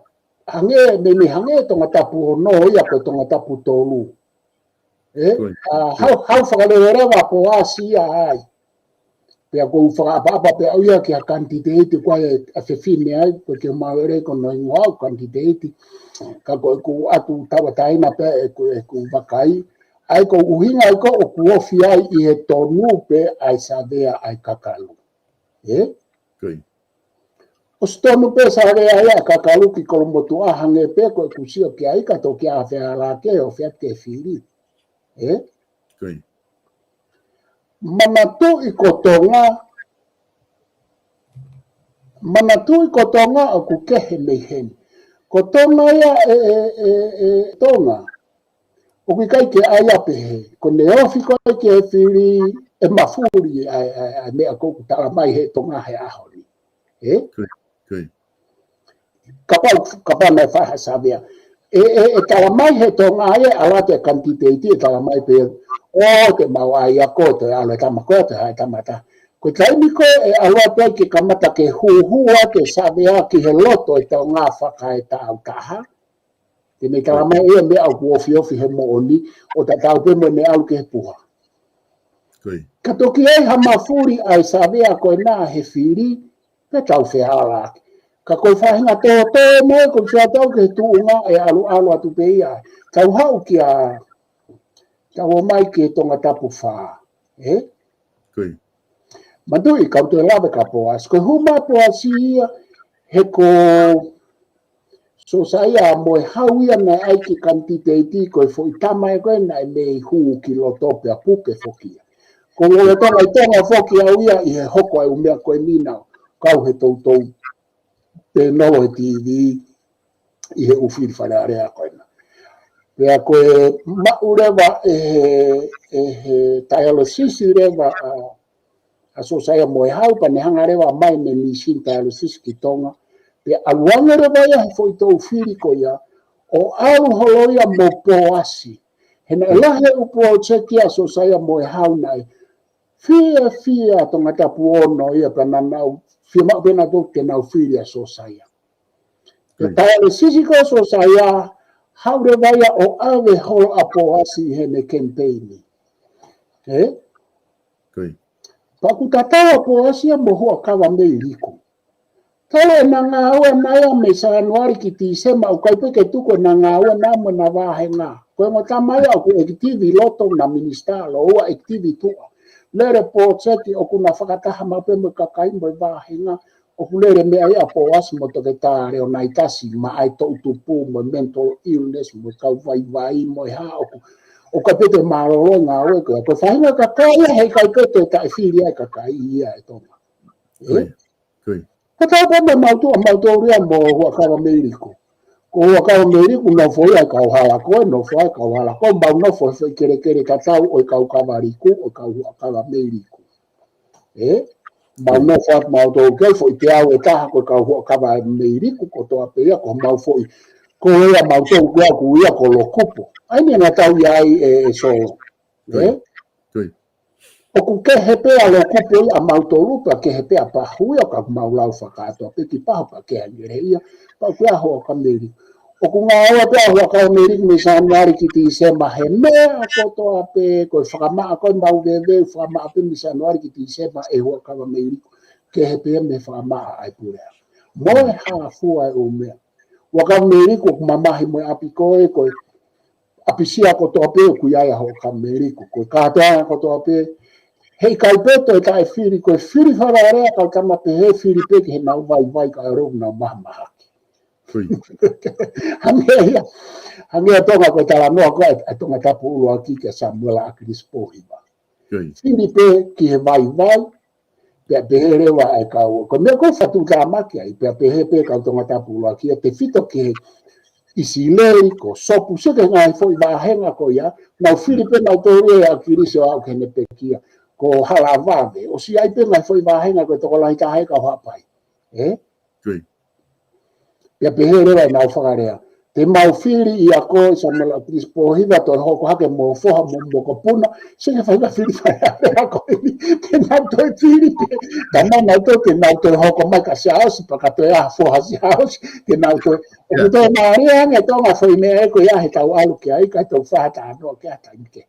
me hange tonga tapu o no ia ko tonga tapu tolu. Hau whakalewerewa po asia ai. Pea kou whakapapa pea uia ki a kantiteiti kwa e a whiwhine ai, ko ke mawere ko no ingo au kantiteiti. Ka ko ku atu tawataina pe e ku wakai. Ai ko uhinga ai ko o kuofi ai i e tonu pe ai sabea ai kakalu. O stonu pe sabea ai a kakalu ki kolomotu ahange pe ko e kusio ki ai kato ki a whea la ke o whea te whiri. Manatu i kotonga o ku kehe mehen. Ko tonga ia tonga. O ku kai ke aia pehe. Ko ne ofi koe ke whiri e mafuri a mea koku tala mai he tonga he ahoni. Kapa mai whaha sabea. E tala mai he tonga ia ala te kantiteiti e tala mai pehe. O te mau ai a koto e alo tamako te hai tamata. Ko taimi ko e aloa pe ke kamata ke huhua ke sabea ki he loto e tau ngā whakae tau taha. Te me tala mai e mea au kuofi he mooni o ta tau pe me au ke puha. Ka toki ei ha mafuri ai sabea ko e nā he whiri pe tau whehala. Ka koe whahinga tō mai ko whia tau ke tuunga e alu atu pe ia. Tau hau ki a tau mai ke tonga tapu wha. Mandui kau te lawe ka poas. Ko huma poasi ia he ko so saia mo e hau ia na aiki kantiteiti ko e fo itama e koe na e mei huu ki loto pe a puke fokia. Ko o tonga foki au ia I he hoko ai umea koe nina kau he tautou te no he TV I he uwhiri whanarea koe na. Pea koe mau rewa he dialysis rewa a so saia moe hau pa ne hanga rewa mai me machine dialysis ki tonga. Pea aluanga rewa ia he fo tau whiri ko ia o au holoia mo poasi. Hena elahe upo o chekia so saia moe hau nai. Fia tonga tapu ono ia pa nanau. Fia mau pena tau ke nau whiri a so saia. Pea dialysis ko so saia hau rewa ia o ave holo a poasi hene campaigni. Paku tatawa po asia mohua kawa mei riku. Tole na ngawe maya me sa Januari ki Tisema o kai pe ke tuko na ngawe na mo na wahe nga. Koe mo tamaya o ku ektivi loto na ministalo o ektivi tua. Lere po seti o kuna whakataha mape me kakai mo wahe nga. O ku lere mea ia po asi mo toke tāre o naitasi ma ai to utupu mo mental illness mo kau vai mo ha o ku. O ka pete maroro ngā oe koe. Koe whahinga ka kai hei kai pete ka e whiri ai ka kai ia e tonga. Ka tau pome mautua ria mo hua kawa meiriko. Ko hua kawa meiriko no foi ai kau hala koe, no foi ai kau hala koe. Mbau no foi kere ka tau oi kau kawa riku, oi kau hua kawa meiriko. Mbau no foi mautua kei foi te au e taha koe kau hua kawa meiriko ko toa peia ko mbau foi. Ko ea mautua kua kuia ko lo kupo. Ai mea tau iai e solo. O ku ke hepe a lo kupo a mautolupa ke hepe a pahui o ka maulau whakatoa pe ki pahu pa ke angere ia pa kua hoa ka meri. O ku ngā ua pe a hoa ka meri me Januari ki Tisema he mea kotoa pe koe whakamaa koe mau vewe whakamaa pe me Januari ki Tisema e hoa ka meri ke hepe me whakamaa ai purea. Moe haa fua e o mea. Waka meri ko mamahi moe api koe koe apisia ko tope ku ia ho kameriku ko kata ko tope hei kai peto ka e firi ko firi farare ka kama pe he firi pe ke na vai ka ro na mama hamia toka ko tala no ko tonga tapu lo aki ke Samuel Akrispo hiba firi pe ki he vai pe behere wa e ka ko me ko fatu ka makia pe pe ka tonga tapu lo aki te fito ke Isilei ko sopu seke ngai foi bahenga ko ia na Filipe na tore a kirisi o ke ne pekia ko halavave o si ai pe ngai foi bahenga ko to lai ka hai ka hapai ya pehere na fagarea te mau fili ia ko Samuel Akrispo hiva to ho ko hake mo foha mo ko puna seke fai fili fai ko ke na to fili ke na to ke na to ho ko mai ka siaos pa ka to ya foha siaos ke na to o to na ria nge to ma foi me ko ya he tau alu ke ai ka to fa ta no ke ata ke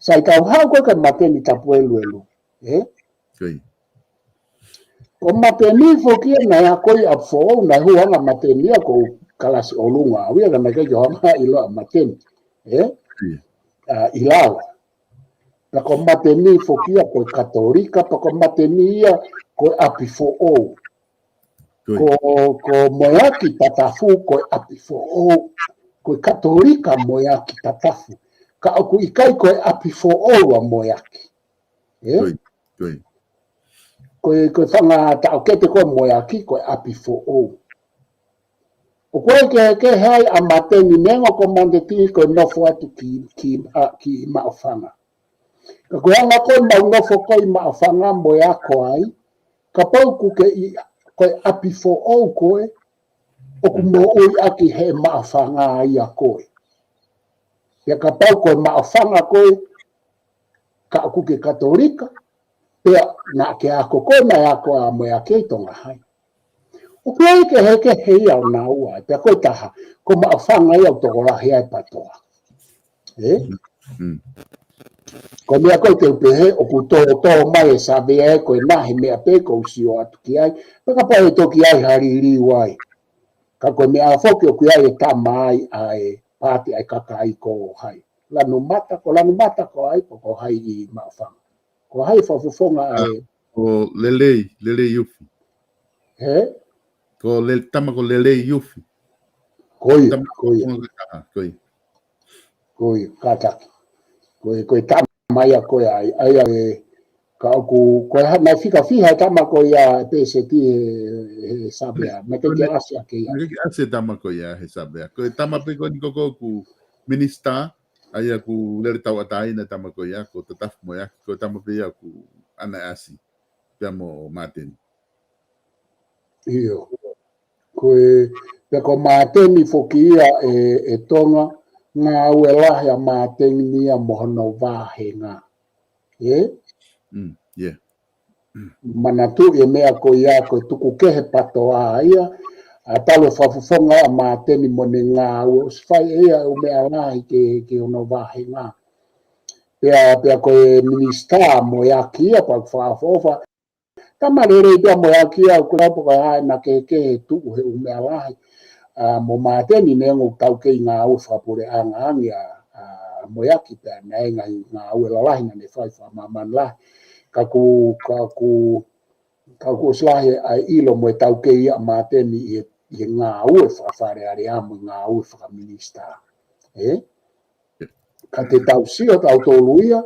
sai tau ha ko ka mateni tapuelu ko mateni fo ki na ya ko ya fo na hu na mateni ko kalas olunga awia na ke jo ma ilo maten ilawa pa ko mateni fo ki ko katolika pa ko mateni ko apifo o ko moyaki tatafu ko apifo o ko katolika moyaki tatafu ka ku ikai ko apifo o wa moyaki ko fanga ta o kete ko moyaki ko apifo o o koe ke hai a mateni mengo ko mandeti ko nofo atu ki maofanga. Ka koe anga koe mau nofo koe maofanga mo ya koai, ka pau ku ke koe apifo o koe, o ku mo ui aki he maofanga ia koe. Ya ka pau koe maofanga koe, ka ku ke katolika, pea na ke ako koe na ya koe a mo ya kei tonga hai. O koe ke heke hei au na ua, pia koe taha, ko maofanga ia utokola hea e patoa. Ko mea koe te upehe, o ku tō mai e sabe e koe nahi mea pe ko usio atu ki ai, peka pa e toki ai hariri wai. Ka koe mea foki o ki ai e tama ai ai pāti ai kaka ai ko hai. Lanu mata ko ai ko hai I maofanga. Ko hai whafufonga ai. Ko lele yufi. Ko tama ko lele yufi. Koi, kataki. Koe tama ia koe ai ku na fika fiha tama ko ia PST sabe me te que asia que ia ase tama ko ia he sabe ko tama pe ko ku minista ai ku le tau atai na tama ko ia ko tataf mo ia ko tama pe ia ku ana asi piamo Martin io pe ko Martin fokia e tonga nga wela ya Martin ni a mohono va henga yeah manatu e mea ko ia ko tuku ke he pato a ia a talo fafufonga a Martin mo ne nga o fai ia o mea la ke ono va henga pe ko minista mo ya kia pa fa fofa tamarere pe mo ya kia ko la po ka na ke tu he o mea la mo Martin ne ngo tau ke nga o fa pore anga ya mo ya ki pe na nga o la la ne fa man la kaku slahe ai ilo mo tau ke ia Martin i nga o fa fare area mo nga o fa minista ka te tau sio tau tō luia,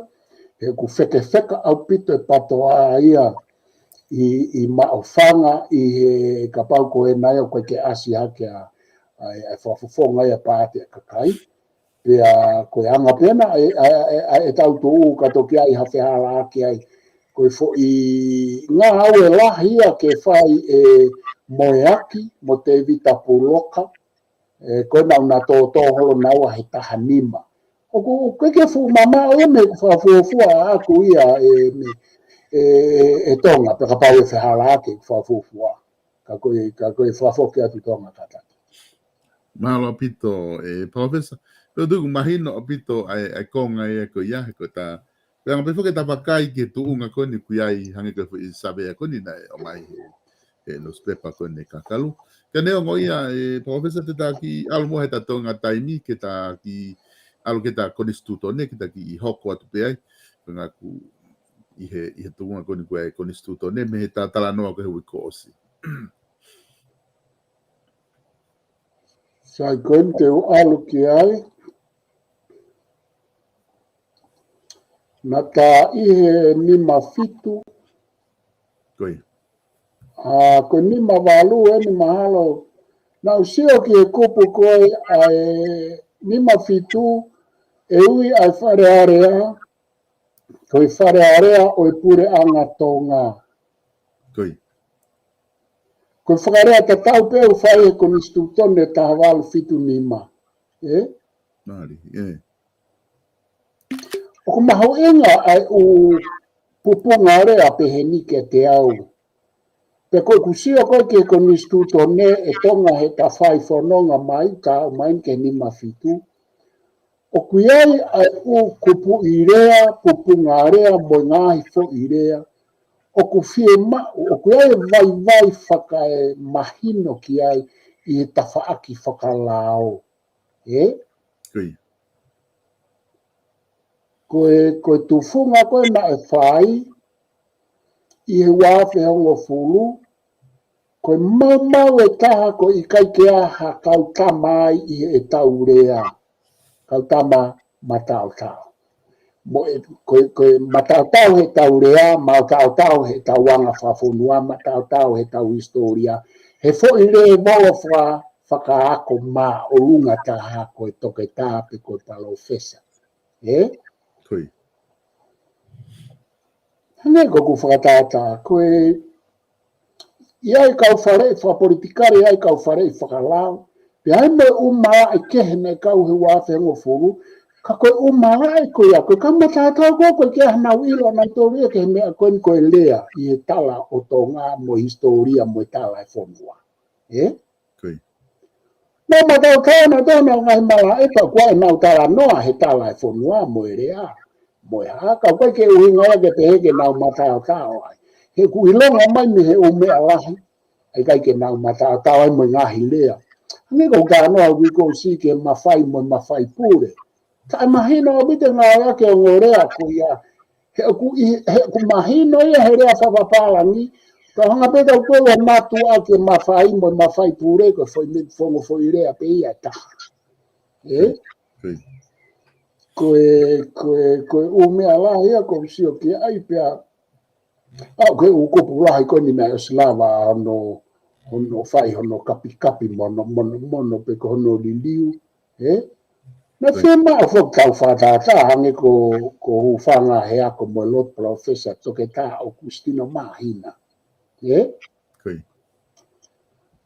e ku wheke au pito e patoa ia i maofanga i he ka pau ko e nai o koe ke asi hake a whafufonga ia pāte a kakai. Pea koe anga pena e tau tō ka toki ai hawhi hala ake ai. Koe fo i ngā au e lahi ia ke whai e moeaki mo te vita puloka. Koe nau na tō holo naua he taha nima. O ke fu mama o me fa fu aku ia e tonga pe ka pau e whahala ke fa fu ka koe fa ke atu tonga tata malo pito professor pero du imagino pito ai konga e ko ia ko ta pero pe que tava kai que tu unga ko ni kuai hange ko sabe ko ni na o mai nos pepa ko ne kakalu que ne o ia professor te ta ki almo heta tonga taimi que ta ki algo que ta con instituto ne que ta ki hoko atu pe ai nga ku i he tunga ko ni con instituto ne me ta tala no ko he ko si sai konte o alu ki ai nata i he nima fitu koi ko nima valu ni mahalo na usio ki e kupu koe ai nima fitu e ui ai whare area, koe whare area o e pure anga tonga. koi Koe whakarea te tau pe u whai e kon istutone taha walu fitu nima. mari O ko maho inga ai u pupunga area pe he nike te au. Pe koe kusio koe ke kon istutone e tonga he ta whai whanonga mai, ka mai ke nima fitu. O kuiai ai u kupu i rea, pupu ngā rea, mo ngāhi fo i rea. O ku fie o kuiai vai whakae mahino ki ai i he tawhaaki whakalao. Koe tufunga koe na e whai, i he wāwhi hongo fulu, koe mau e taha koe i kai ke aha kau tamai i he tau rea. Kau tama matau tau. Koe matau tau he tau rea, matau tau he tau wanga whafonua, matau tau he tau historia. He fo i re moa whakaako mā o runga taha koe toke tāpe koe palo fesa. Koi. Hane ko ku whakatata, koe iai kau whare, whapolitikari iai kau whare i whakalao, pe ai me umara e kehene kau he wāwhengo furu, ka koe umara e koe a koe ka matatau koe ke hanau ilo na toria ke mea koe lea i he tala o tō ngā mo historia mo tala e whonua. Koi. Nō matau tāna tōna ngai mala e pa kua e nau tala noa he tala e whonua mo e rea. Mo e haka koe ke uhinga ke te heke nau matau tāo ai. He ku ilonga mai me he umea lahi, ai kai ke nau matau tāo ai mo ngahi lea. Ni ko ka noa wiko si ke mawhai mo mawhai pure. Ka mahino o bite ngā rake o ngorea ko ia. He ku mahino ia he rea whapapalangi. Ka hanga peta o koe matu a ke mawhai mo mawhai pure ko whongo whoi rea pe ia taha. Koe umea la ia ko sio ki ai pia Koe uko pulahi koe ni mai o Slava hono fai hono kapi mono pe ko hono liliu. Na fema o fo tau whatata hange ko hufanga hea ko mo lot professor toke ta Augustino Mahina.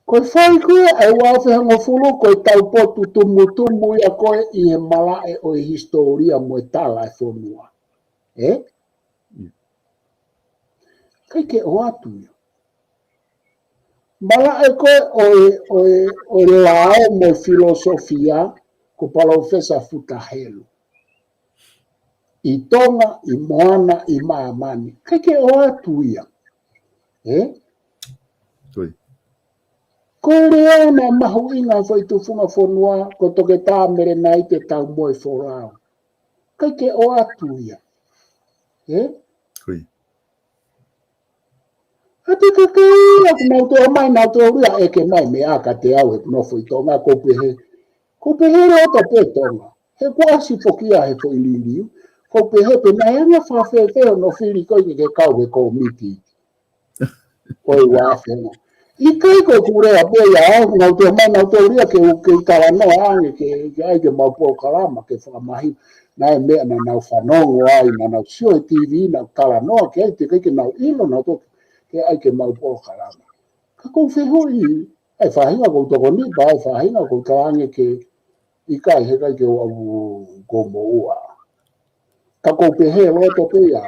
Koe whai koe ai wawhi fulu koe tau potu tumu ia koe i he malae o i historia mo e tala e whonua. Kai ke o atu ia. Malae koe o lao mo filosofia ko palofesa Futahelu. I tonga, i moana, i maamani. Kai ke o atu ia. Ko rea na mahu inga foi tu funga whonua ko toke tā mere nai te tau moe whorao. Kai ke o atu ia. Ate ka kai aku nau te omai nau te oria eke mai me aka te au he kunofo i tonga ko pehe. Ko pehe reo ta pe tonga. He kuasi fokia he fo ililiu. Ko pehe pe na hanga whawhewheo no whiri koi ke kau he kou miti. Koi wawhenga. I kai ko kurea pe ia au nau te omai nau te oria ke kalano ange ke ai ke maupo kalama ke whamahi. Nai mea na nau whanongo ai na nau sio e TV na kalano ke ai te kai ke nau ilo nau toki. Ke ai ke maupo kalama. Ka kou whehoi, ai whahinga kou toko ni, ai whahinga kou tarange ke i kai he kai ke o au ko mo ua. Ka kou pehe roto pe ia.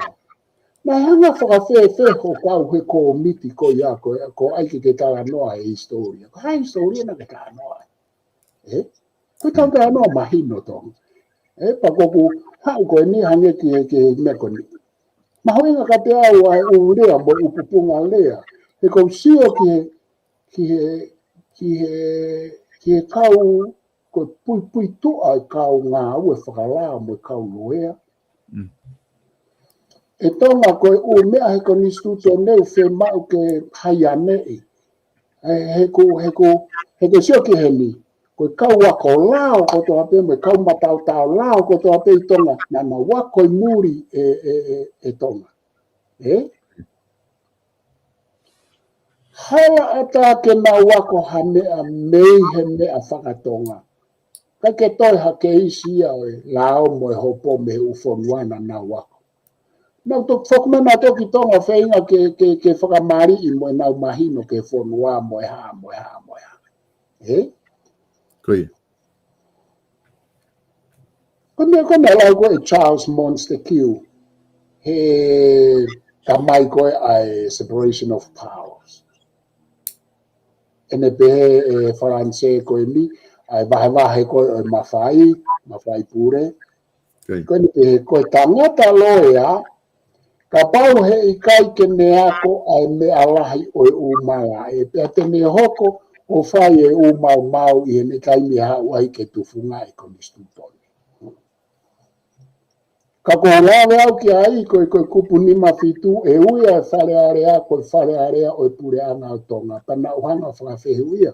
Na hanga whakawhewhe ko kau he ko miti ko ia, ko ai ke tala noa e historia. Ko hai historia na ke tala noa. Ko tau tala noa mahino tong. Pa koku hau ko ni hange ke meko ni. Mahoinga ka te au ai urea mo upupunga lea. He kou sio ki he kau ko pui tua kau ngā ue whakalao mo kau loea. E tonga koe u mea he ko nistuto neu whe mau ke haianei. He ko sio ki he ni. Koe kau wako lao ko toa pe me kau matau lao ko toa pe i tonga. Nana wako i muri e tonga. Hala ata ke na wako ha mea mei he mea whakatonga. Kai ke toi ha ke isi au e lao mo e hopo me ufonuana na wako. Nau to whakumana toki tonga whainga ke whakamari i mo e nau mahino ke whonua mo e ha. Koe. Kone lau koe Charles Montague. He kamai koe ai separation of powers. Ene pehe e Faranse koe ni, ai wahe koe o mawhai pure. Koe pehe koe tangata loea, ka pau he i kai ke neako ai me alahi o e umala. E pea tene hoko o whai e umau i hene kai me hau ai ke tufunga e konistutoni. Ka ko lawe au ki ai koe kupu ni mawhitu e uia e whare area koe whare area o e pure anga o tonga. Pana uhanga whakawhehe uia.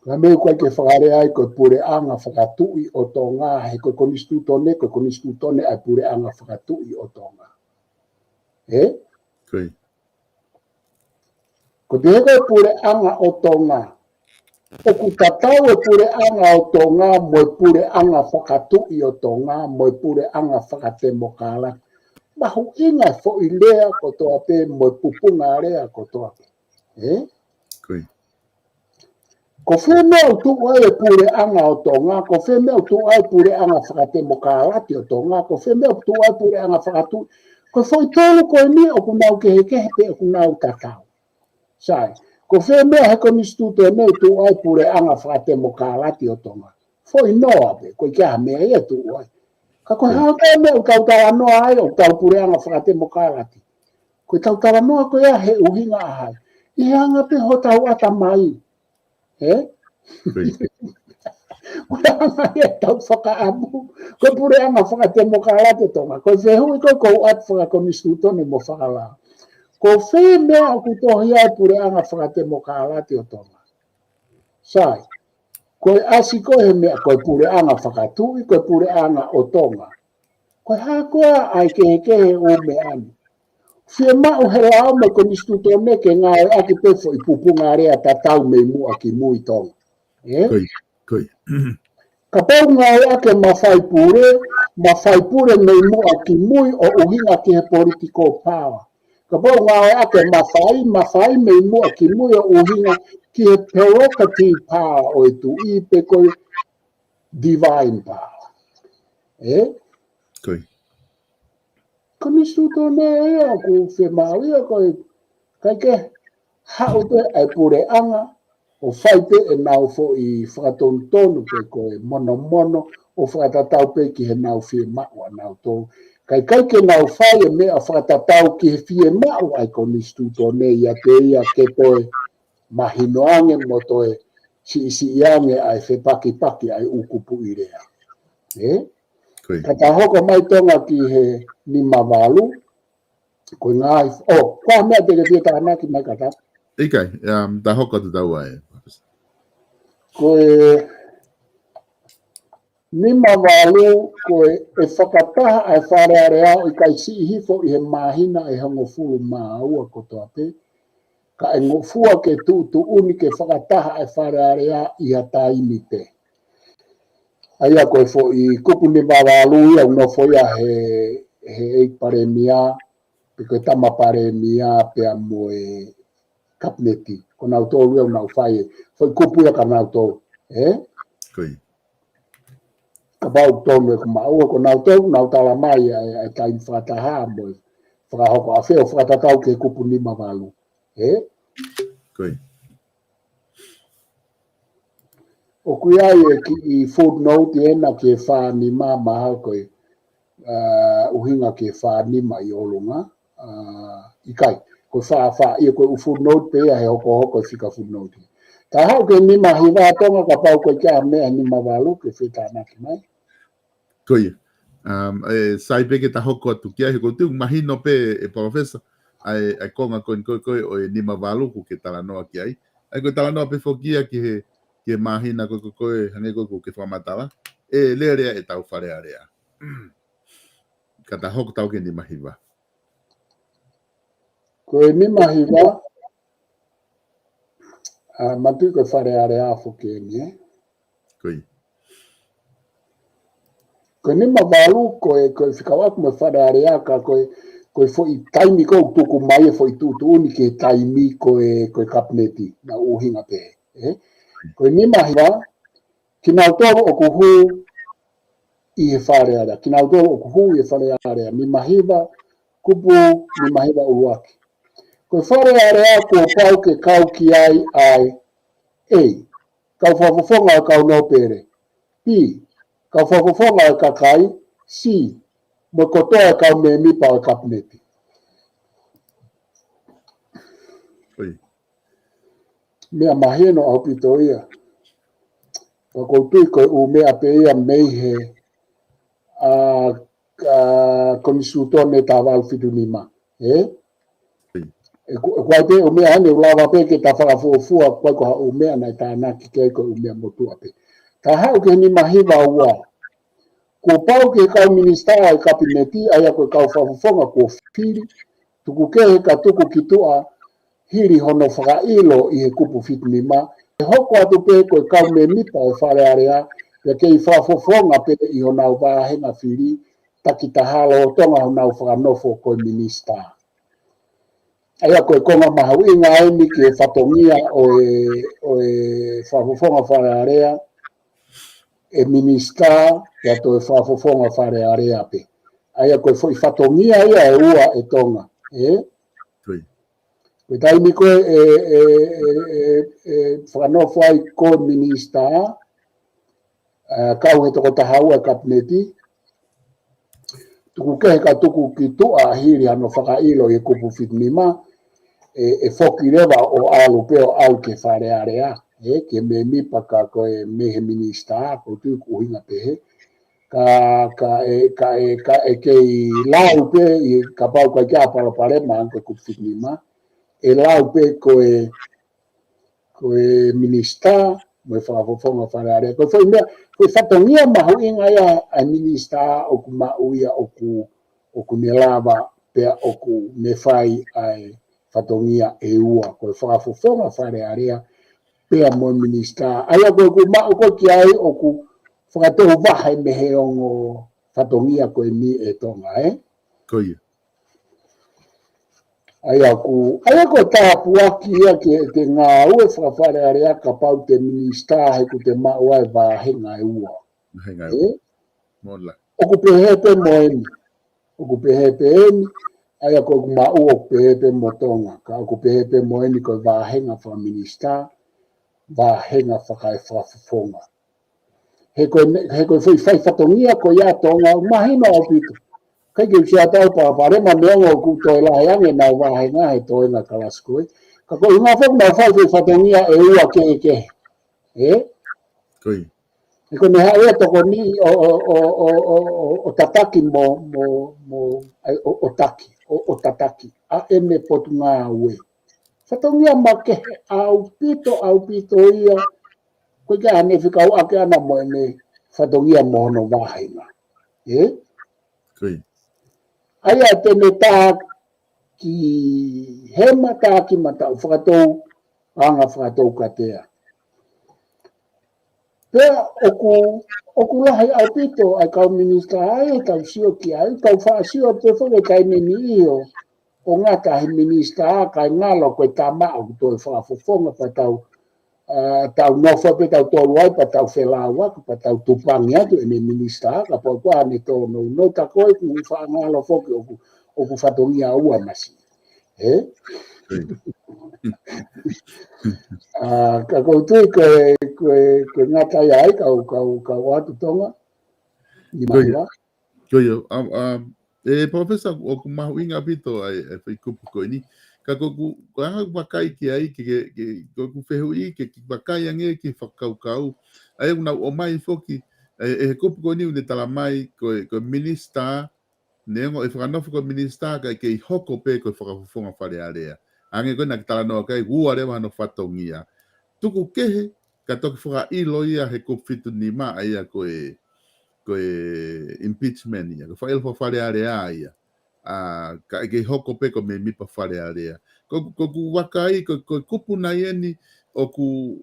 Ka mea koe ke whare ai koe pure anga whakatui o tonga. He koe konistutone ai pure anga whakatui o tonga. Koe. Ko te koe pure anga o tonga. O ku tatau e pure anga o tonga, mo e pure anga whakatui o tonga, mo e pure anga whakatemo kāla. Mahu inga fo i lea ko toa pe, mo e pupunga rea ko toa pe. Koe. Ko whenau tu ai e pure anga o tonga, ko whenau tu ai pure anga whakatemo kālati o tonga, ko whenau tu ai pure anga whakatui. Ko foi tolu ko e ni o kunau kehe pe o kunau tatau. Sai. Ko whenau he konistuto e nei tu ai pure anga whakatemo kālati o tonga. Foi noa pe, ko i kia mea e tu ai. Ka koe hanga me o tautara noa ai o tau pure anga whakatemo kālati. Ko i tautara noa ko ia he uhinga ahai. I hanga pe ho tau ata mai. Ko hanga e tau whakaamu. Ko pure anga whakatemo kālati o tonga. Ko whehui ko at whakakonistuto ne mo whakalao. Ko whee mea ku tohi ai pure anga whakatemo kālati o tonga. Sai, koe asi koe mea koe pure anga whakatui, koe pure anga o tonga. Koe hakoa ai kehe o me ani. Firma o helao mai ko nistutone ke ngā aki pefo I pupunga rea tatau mei mua ki mui tonga. Koi. Ka pau ngā ake mawhai pure mei mua ki mui o uhinga ki he political power. Ka pau ngā ake mawhai mei mua ki mui o uhinga ki he prerogative power o tu I pe koi divine power. Koi. Ko nistutone ea ku whemau ia koi kai ke hao te ai pure anga o whaite e nau fo I whakatontonu pe koe mono o whakatatau pe ki he nau whie mau a nau tō. Kai ke nau whai e mea whakatatau ki he whie mau ai ko nistutone ia te ia ke toe mahinoange mo toe si iange ai whepaki ai ukupu I rea. Ka ta hoko mai tonga ki he ni mawalu ko ngai kwa mea te ke tāna ki mai kata Ikai, ta hoko te tau ai. Ko ni mawalu ko e whakataha ai wharearea I kai si hifo I he mahina e hongo fulu maua ko toa pe ka e ngofua ke tu uni ke whakataha ai wharearea I a taimi pe aia koe fo I kupu ni mawalu ia uno fo ia he paremia pe koe tama paremia pe a moe kapneti ko nau tō ua nau whaie fo I kupu ia ka nau tō Koi. ka bau tōme ko maua ko nau tō nau tala mai ai taimi whakataha moe whakahoko a wheo whakatatau ke kupu ni mawalu Koi. O kuia e ki I footnote ena ke whāni maha koe uhinga ke whāni mai olunga I kai ko wha ia koe u footnote pe he hoko whika footnote ta hau ke ni mahi wātonga ka pau koe kia mea ni mawalu ke whetanaki mai Koi. Sai pe ke ta hoko atu kia he ko tu mahino pe e professor ai konga koe o e ni mawalu ku ke tala noa ki ai. Ai ko tala noa pe fokia ki he mahina koe hange koe ke whamatala. E lea e tau wharea rea. Ka ta hoko tau ke ni mahiwa. Koe ni mahiwa matu koe wharea rea fuke ni Koi. Koe ni mawalu koe whikawaku me wharea rea ka koe fo I taimi kou tuku mai e fo I tutu uni ke taimi koe kapneti na uhinga pe Koe ni mahiwa ki nau tōru o kuhu I he wharea rea ki nau tōru o kuhu I he wharea rea ni mahiwa kupu ni mahiwa uruaki Koe wharea rea kua pau ke kau ki ai kau whafufonga o kau nopere P kau whafufonga o kakai C mo kotoa kau me mipa o kapneti mea maheno au pito ia o koutui koe u mea pe ia meihe komisutone tāwalu whitunima Kua pe o mea ane ulawa pe ke ta whakafuafua kua koha o mea nai tānaki kei koe o mea motua pe. Ta hau ke ni mahiwa ua. Ko pau ke kau minister ai kabineti aia koe kau whafufonga ko whiri. Tuku kehe ka tuku kitua hiri hono whakailo I he kupu fitunima. E hoko atu pe koe kau me mipa o wharearea ya kei whafufonga pe I honau wahenga whiri. Takitahalo tonga honau whakanofo koe minister. Aia koe konga mahau inga aini ki e whatongia o e whafufonga wharearea e minister ya to e whafufonga wharearea pe. Aia koe fo I whatongia ia e ua e tonga. Koe taimi koe whakanofo ai koe minister kau he toko tahaua kabineti tuku kehe ka tuku ki tua hiri ano whakailo I kupu fitunima e whoki rewa o alu peo au ke wharearea ke me mipa ka koe mehe minister ko tuku uhinga pehe ka kei lau pe I ka pau kai kia parapare maan koe kupu fitunima e lau pe koe minister mo whakafofonga wharearea koe whai mea koe whatongia mahu inga ia a minister o ku mau ia o ku nelawa pea oku me fai ai fatongia e ua ko whakafofonga whare area pea mo minista ai ko ku ma ko ki ai oku whakatohu waha me he ongo fatongia ko mi e tonga Koia. ai ko tāpua kia ke ngā ue whakawhare area ka pau te minista he ku te maua e wāhenga e ua. Henga. Mola. Oku pehepe moeni. Oku pehepe eni. Ai ko maua pehepe motonga. Ka oku pehepe moeni ko wāhenga wha minista. Wāhenga whakai whafonga. He ko whai whatongia ko ia tonga. Mahino au pito. Kai ki sia tau pare ma meongo ku toi la yange na wāhenga he toi na kalaskoi. Ka ko inga whak na whai whatongia e ua ke. Koia. E ko me hae toko ni o tataki o taki, o tataki. A eme potu ngā ue. Whatongia make au pito ia. Koe kia ane whikau ake ana mo ene whatongia mohono wāhenga. Koia. Aia tene tā ki hema tā ki mata whakatou, anga whakatou katea. Pea oku lahi au pito ai kau minista ai tau sio ki ai, tau wha sio te whake kai nini io, o ngata he minista kai ngalo koe tā mao ki toi whakafofonga pa tau nofa pe tau tolu ai pa tau whelawa, pa tau tupangi atu ene minista, ka po kua ane tō no ta koe ku wha ngalo whoki oku whatongia ua masi. Ka koutu koe ngata iai kau atu tonga. Ni mahiwa. Koia. Profesa o ku mahu inga pito ai whai kupu koe ni. Ka koku anga wakai ki ai ke koku whehu i ke wakai ange ki whakaukau. Ai una o mai foki he kupu koe ni une tala mai koe minista neongo e whakanofu koe minista kai kei hoko pe koe whakafufonga whare area. Ange koe na ki tala noa kai ua rewa hano whatongia. Tuku kehe ka toki whaka ilo ia he kupu fitu ni maa ia koe impeachment ia. Ko whaelfa whare area ia. Ka kei hoko pe ko me mipa whare area. Ko wakai ko kupu na ieni o ku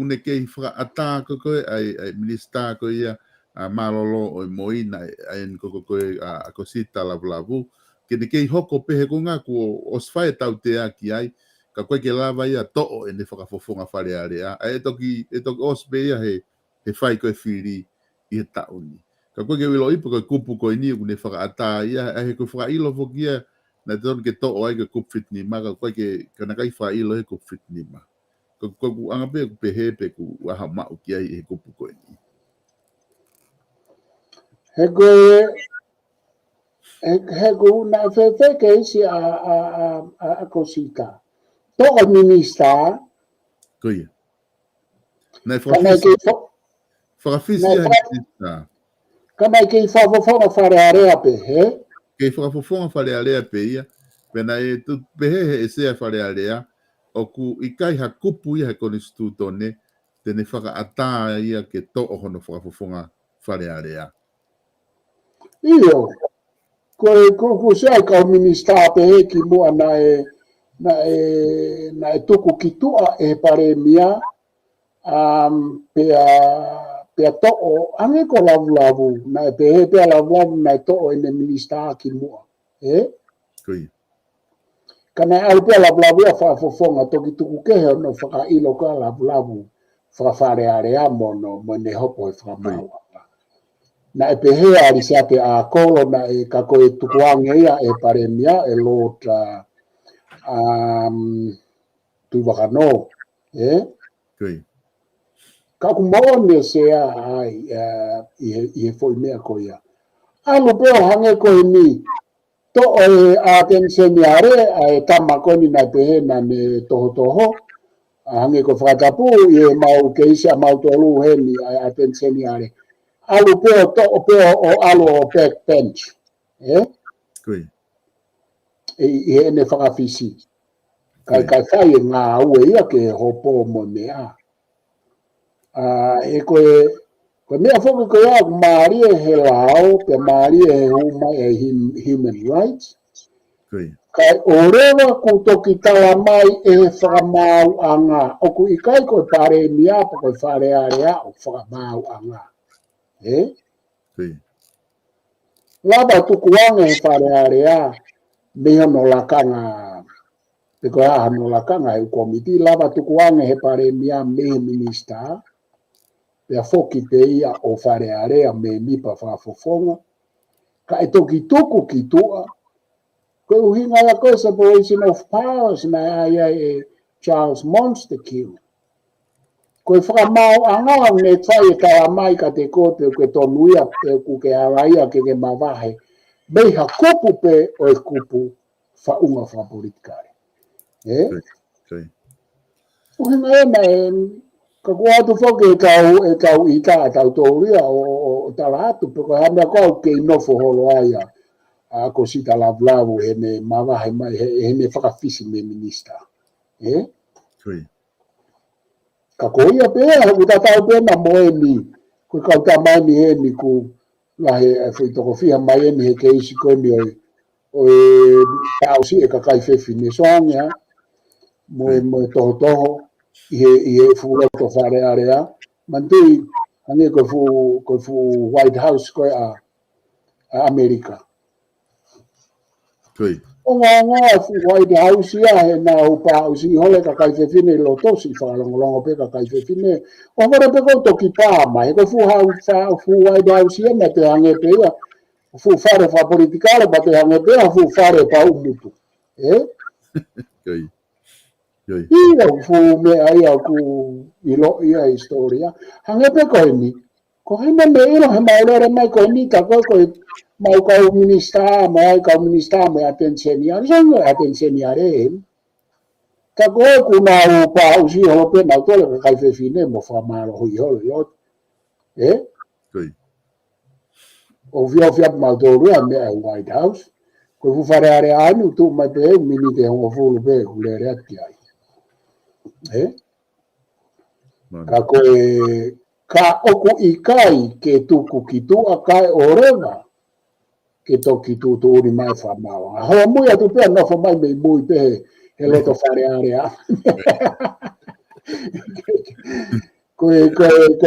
ne kei whakaata ko koe ai minista ko ia malolo o moina ai ko ko sita lavu. Ke ne kei hoko pe he ko ngā ko oswhae tau te aki ai. Ka koe ke lava ia to'o e ne whakafofonga whare area. E toki ospe ia he whai koe whiri i he tauni. Ka koe ke wilo ipo koe kupu koe ni ne whakaata ia he koe whakailo fokia na te ke to'o ai ke kupu fitni ma ka koe ke kanakai whakailo he kupu fitni ma. Ko ku anga pe ku pehe pe ku waha mau ki ai he kupu koe ni. He koe na whewhe ke isi a kosita. Toa minista. Koia. Nei whakawhisi ai minista. Kamai kei whafofonga whare area pe, he? Kei whakafofonga whare area pe ia. Pena e tu pehe e sea whare area. O ku ikai ha kupu ia he konstituto ne. Tene whakaata ia ke to'o hono whakafofonga whare area. Iyo. Ko sea kau minista pe he ki mua na e tuku ki tua e pare mia. Pea to'o, ange ko lavu na e pehe pea lavu na e to'o ene minista ki mua. Koia. Kana au pea lavu a whafofonga toki tuku kehe no whakailo ka lavu whakawhare area mo ne hopo e whakamaua. Na e pehe ari sea te a kolo na e kako e tukuange ia e pare mia e Lord Tuivakano. Koia. Ka ku maone sea ai i foi mea ko ia. Alu peo hange ko ni to e atenseniare ai tama ko ni na pehe na ne toho hange ko whakatapu i mau keisia mau tolu he ni ai atenseniare. Alu peo o alu o backbench. Koia. I ene whakawhisi. Kai whai ngā ue ia ke hopo mo mea. E koe mea whoki koe au maari e he lao, pe maari e huma e human rights, Kai orewa ku toki tawa mai e whakamau anga. Oku ikai koe pare mia pa koe whare area o whakamau anga. Laba tukuanga e whare area meha no lakanga. Peko aha no lakanga e komiti. Laba tukuanga he pare mia mehe minista. Pea foki pe ia o whare area me mipa whafofonga. Ka e toki tuku ki tua. Koe uhinga ia koe separation of powers na ia e Charles Montague. Koe whakamau anga ne tai e tawa mai ka te kote ke tonuia pe ku ke araia ke mawahe. Meiha kupu pe o e kupu whaunga whapolitikare. Uhinga e mai ka kua atu whoke e kau i ka tau tōria o taratu pe koe hamea kau ke inofo holo aia. Ako sita lavlavu hene mawahe mai hene whakawhisi me minista. Ka koia pēa, ku tatau pēna moeni, ku kau tamai ni heni ku lahe whaitoko whiha mai eni he keisi koni o e tausi e kakai whewhi ne soanga, moe toho i he fuloto whare area, mantui hange koe fu White House koe a Amerika. O ngā fu White House ia he nā upa usi hole ka kai whewhine lo tosi whakalongolongo pe ka kai whewhine. O ngore pe kou toki pāma, he koe fu White House ia me te hange pe ia, fu whare whapolitikare pa te hange pe ia, fu whare pa umutu. Ia fu mea ia ku ilo ia historia. Hange pe koe ni, koe me ilo he maulere mai koe ni ka koe mau kau minista me atensenia, sanga atensenia re. Ka koe ku nā upa usi holo pe nau tole ka kai whewhine mo whamaro hui holo iot. O whiawhia mau tōrua mea e White House. Koe fu whare are anu tu mai pe mini te hongo fulu pe kule reati ai. Ka koe ka oku i kai ke tuku ki tua kai o rewa. Ke toki tūtūri mai whamau. Hoa mui atu pēr nofo mai mei mui pe he loto whare area. Koe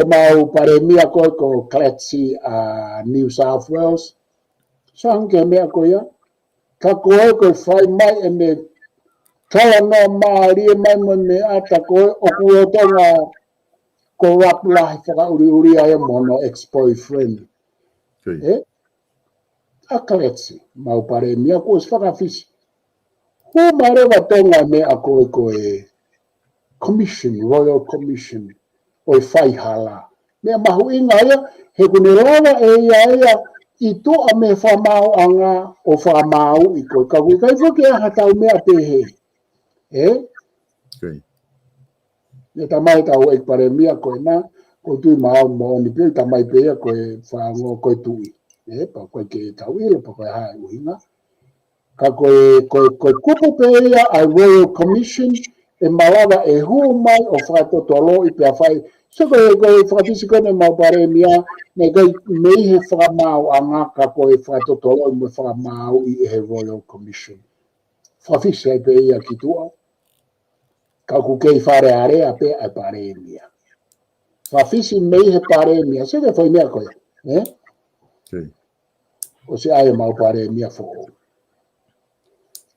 mau pare mia koe ko Clatchy a New South Wales. Sanke mea koe ia. Ka koe whai mai e me tala no maarie mai mo me ata koe oku o tonga ko rapulahi whaka uri ai mono ex-boyfriend. A Clatchy, mau pare mia koe whakawhisi. Ho marewa tonga mea koe commission, Royal Commission, o whaihala. Mea mahu inga ia, he kune lawa e ia i toa me whamau anga o whamau i koe. Ka koe kai whake aha tau mea pehe. Ne tamai tau e pare mia koe na, koe tui maa mo ni pe, tamai pea koe whango koe tui. Pa koe ke tau ilo, pa koe hae uhinga. Ka koe kupu pe ia a Royal Commission, e malawa e huu mai o whakatotolo i pia whai. So koe whakatisi kone mau pare mia, ne kai meihe whakamau anga ka koe whakatotolo i mo whakamau i he Royal Commission. Whawhisi ai pe ia ki tua. Ka kukei whare area pe ai pare mia. Whawhisi meihe pare mia, se te whai mea koe. O se ai mau pare mia fo.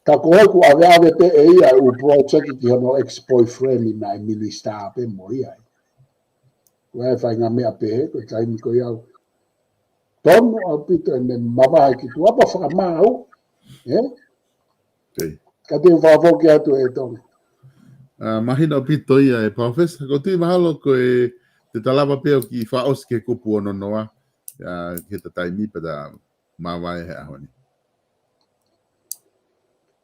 Ka koe ku ave pe e ia u project ki hono ex-boyfriend ina e minista pe mo ia. Koe ai whai ngā mea pe he, koe taimi koe au. Tono au pito e me mawahe ki tu apa whakamau. Ka te whawhoki atu e tono. Mahina pito ia e professor, ko tui mahalo koe te talawa peo ki whaos ke kupu ono noa. Ke ta taimi pa da mawai he ahoni.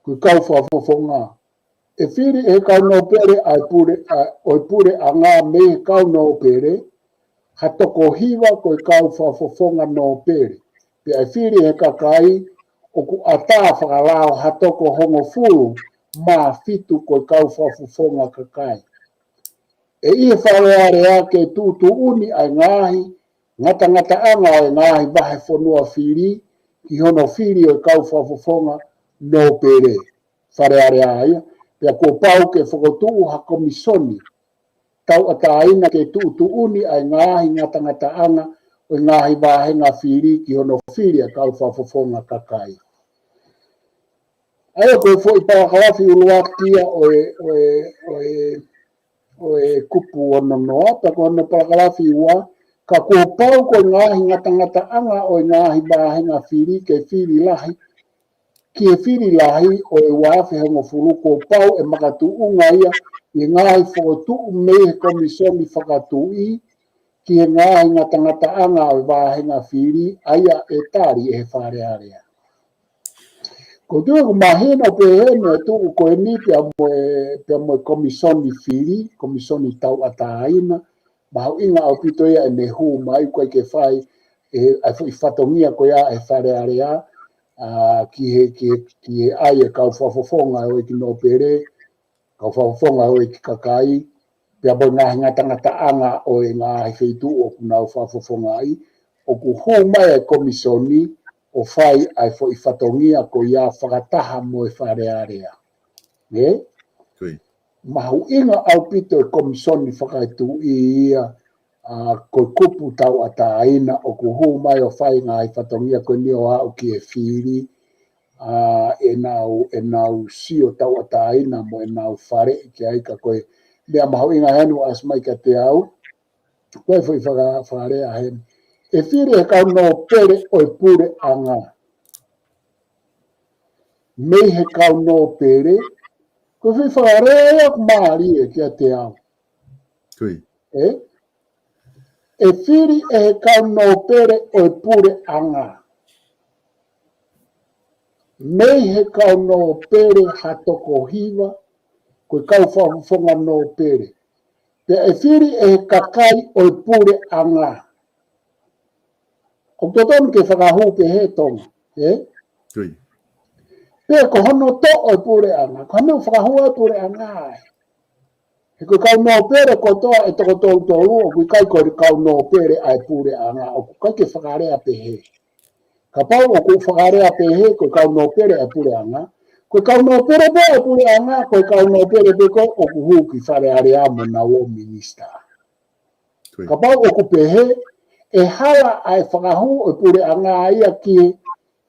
Kui kau whafofonga. E whiri e kau no pere oi pure a ngā me kau no pere, ha toko hiwa koe kau whafofonga no pere. Pe e whiri e kakai, o ku ata whakalao ha toko hongo furu, mā fitu koe kau whafofonga kakai. E ia whareare ake tūtu uni ai ngāhi, ngata anga ai ngāhi wahe whanua whiri, ki hono whiri o kau whafofonga, no pere wharearea ia, pia kua pau ke whakotuu ha komisoni, tau ataina ke tuuni ai ngahi ngata anga, o ngahi wahenga whiri ki hono whiri a kau whafofonga kakai. Aia koe fo i parakalafi uluakia o kupu ono noa, pa kono parakalafi ua, ka kua pau ko ngahi ngata anga o ngahi wahenga whiri ke whiri lahi, ki e whiri lahi o e wafe hongo furu ko pau e makatu unga ia, i ngahi whakotuu me komisoni whakatu i, ki he ngahi ngata anga o wahenga whiri, aia e tari e wharearea. Ko tue ku mahina pe hene tu ko ni pe mo komisoni whiri, komisoni tau ataina, mau inga au pito ia e me hu mai koe ke whai, e whatongia ko ia e wharearea, ki he ai e kau whafofonga o e ki no pere, kau whafofonga o e ki kakai, pia bo ngahi ngata anga o e ngahi wheitu o kunau whafofonga ai, o ku hu mai e komisoni, o whai ai fo i whatongia ko ia whakataha mo e wharearea. Ne? Mahu inga au pito e komisoni whakaitu i ia, ko kupu tau ataina o ku hu mai o whai ngai whatongia ko ni o au ki e whiri, e nau sio tau ataina mo e nau whare ki aika koe, mea mahu inga henu asmai ka te au, koe fo i whakarea henu. E whiri e kau no pere o e pure anga. Mei he kau no pere, ko whi whakarea ku maari e kia te au. E whiri e he kau no pere o e pure anga. Mei he kau no pere hatoko hiva, ko kau whafonga no pere. Pe e whiri e he kakai o e pure anga. O toton ke whakahu pe he tonga. Pe ko hono to o pure anga. Ko hono whakahu o pure anga. He ko kau no pere ko toa e toko tolu tolu. O kui kai ko kau no pere ai pure anga. O kai ke whakarea pe he. Ka pau o ku whakarea pe he ko kau no pere ai pure anga. Ko kau no pere pe ai pure anga. Ko kau no pere pe ko o ku hu ki wharearea mo na o minista. Ka pau o ku pe he. E hala ai whakahu o pure anga ia ki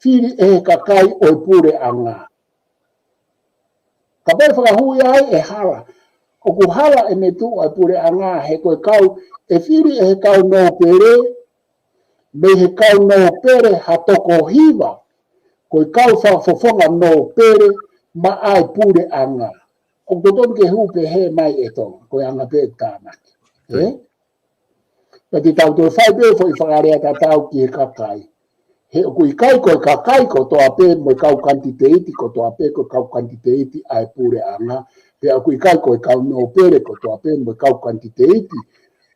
whiri e kakai o pure anga. Ka pai whakahu ia ai e hala. O ku hala e me tu o pure anga he koe kau e whiri e kau no pere, me he kau no pere hatoko hiva, koe kau whafofonga no pere ma ai pure anga. O toton ke hupe he mai e tonga, koe anga pe tānaki. Pati tau tō whai pē fo i whakarea tā tau ki he kakai. He o kui kai koe kakai ko tō ape mo kau kantiteiti ko tō ape ko kau kantiteiti ai pure anga. Pe o kui kai koe kau no pere ko tō ape mo kau kantiteiti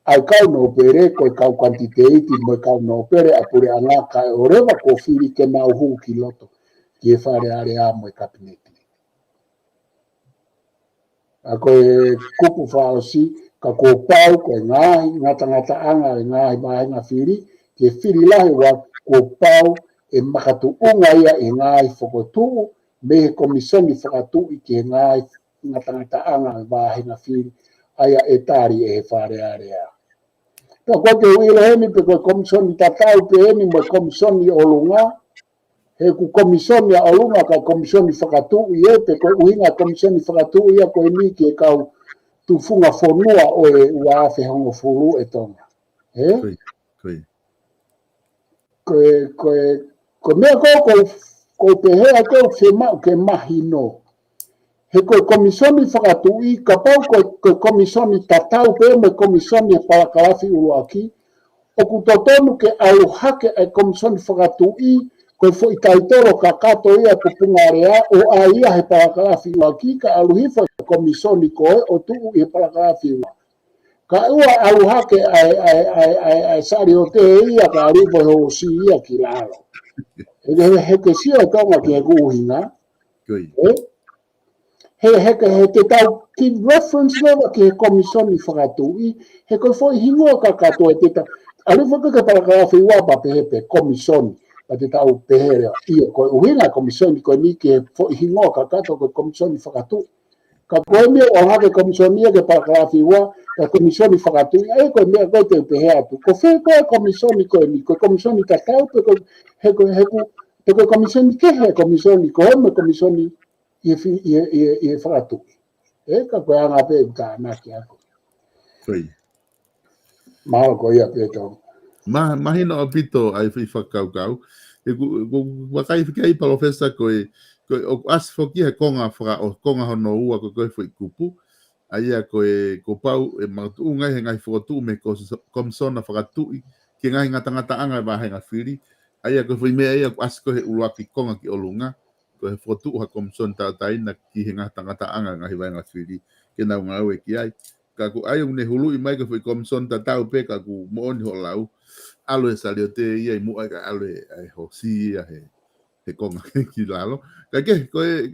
ai kau no pere ko kau kantiteiti mo kau no pere ai pure anga kai o rewa ko whiri ke nau hu ki loto ki e whare area mo e kabineti. A koe kupu whaosi ka ko pau ko ngahi ngata anga ngahi mahenga whiri ke whiri lahi wa ko pau e makatu unga ia e ngahi whakotuu me he komisoni whakatu i ke ngahi ngata anga mahenga whiri aia e tari e he whare area. Pea koe ke uilo heni pe koe komisoni tatau pe heni mo komisoni o lunga he ku komisoni a o lunga ka komisoni whakatu i e pe koe uhinga komisoni whakatu ia koe ni ke kau tu funga fonua o e uafe hongo furu e tonga. Ko mea ko pehea ke mahi no. He koe komisoni whakatu i, ka pau koe komisoni tatau pe me komisoni e parakalafi uruaki, o ku totonu ke au hake e komisoni whakatu i, koe fo i taitoro ka kato ia ko pungarea o a ia he parakalafi uruaki, ka aluhifo komisoni koe o tuu i he parakalafi uruaki. Ka ua au hake ai sari o te ia ka arifo ho si ia ki lalo. He ke sia e tonga ki he kuhinga. He te tau ki reference lewa ki he komisoni whakatu i, he koe fo i hingoa ka kato e te tau. Arifo ke parakalafi ua pa pe he pe komisoni. pa te tau pehere ia ko uina komisioni ko ni ke fo hingo ka kato ko komisioni whakatu ka koe mea o hake komisionia ke paragrafi wa ka komisioni whakatu e koe mea koe te pehe atu ko whe koe komisioni koe ni koe komisioni tatau pe koe pe koe komisioni ke he komisioni ko home komisioni i whakatu e ka koe anga pe uta naki ako Foi. Mahalo ko ia pe tau Mahina o pito ai whakaukau. E wakai whikai palofesa koe o as foki he konga o konga hono ua koe foi kupu. Aia koe ko pau e matu ngai he ngai whakatu me komsona whakatui ki ngai ngata anga wa he ngawhiri. Aia koe foi mea ia as koe he uruaki konga ki olunga. Koe he whakatu ha komsona tautaina ki he ngata anga ngai wa ngawhiri. Ke nau ngau e ki ai. Ka ku ai une hulu i mai koe foi komsona tatau pe ka ku mooni ho lau. Alo e sali o te ia i mua ka alo e hosi ia he konga ki lalo. Ka ke koe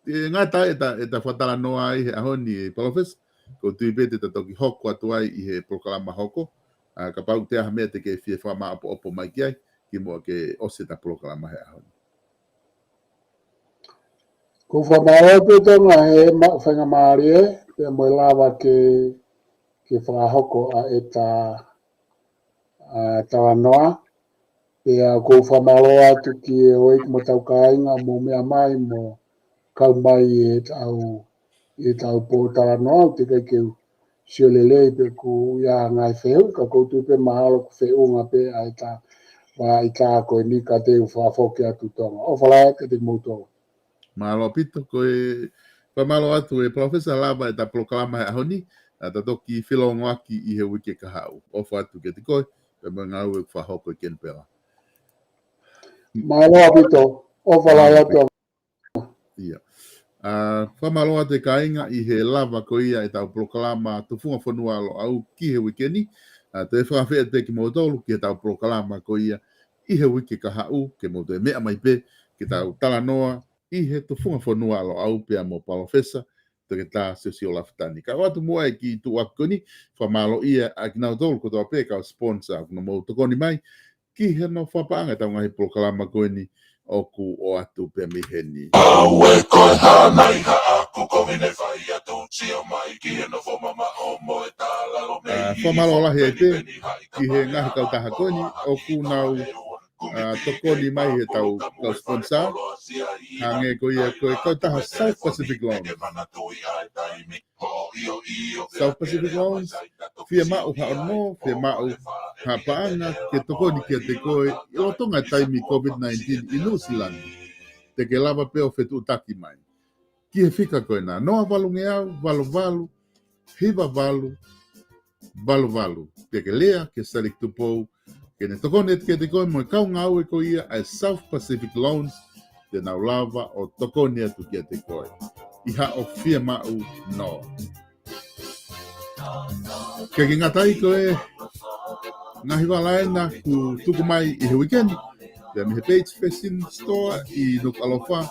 ngata e ta whatala noa ai he ahoni e palofes. Ko tui pete ta toki hoko atu ai i he proklama hoko. Ka pau te aha mea te ke fie whama opo mai ki ai. Ki mua ke ose ta proklama he ahoni. Ko whamao pe tonga he whainga maari e. Pea moe lawa ke whakahoko a e ta tawa noa. Pea ko whamalo atu ki e oik mo tau kāinga mo mea mai mo kau mai e tau po tawa noa. Te kai keu siolelei pe ku ia ngai wheu. Ka koutu pe mahalo ku wheunga pe a i tā koe ni ka te whafoki atu tonga. O whalai ka te moutonga. Mahalo pito koe whamalo atu e profesa lava e ta proklama he ahoni. Ta toki whilongo aki i he wike ka hau. Ofo atu ke te koe. Pe mga ngau e whahoko i ken pera. Mahalo pito. O whalai atu. Ia. Whamaloa te kainga i he lava ko ia e tau proklama tufunga whanua alo au ki he wike ni. Te whawhea te ki mautolu ki he tau proklama ko ia i he wike ka hau ke mauto e mea mai pe ki tau tala noa i he tufunga whanua alo au pia mo palofesa te ke tā sesio lafitani. Ka watu mua e ki tu akoni whamalo ia a ki nau tolu ko toa pe ka sponsor kuna mau tokoni mai ki he no whapaanga tau ngahi proklama ko ni oku o atu pe miheni. Aue koe hanai ha aku komine whai atu tio mai ki he no whamama o moe tā lalo mei. Whamalo lahi e te ki he ngahi kau taha koni oku nau tokoni mai he tau sponsor. Hange ko ia koe kau taha South Pacific Loans. South Pacific Loans, fia mau haono, fia mau hapaanga ke tokoni ki te koe i o tonga taimi COVID-19 i New Zealand. Te ke lava peo fetu taki mai. Ki he fika koe nā noa valu ngeau, valu, hiva valu, Te ke lea, ke sarik tupou, ke ne tokoni ke te koe mo kau ngau e ko ia ai South Pacific Loans, te nau lava o tokoni atu ki te koe. I hao fia mau no. Ke ngatai koe ngahi walaena ku tuku mai i he weekend. Te mi he Page Fashion Store i Nuk Alofa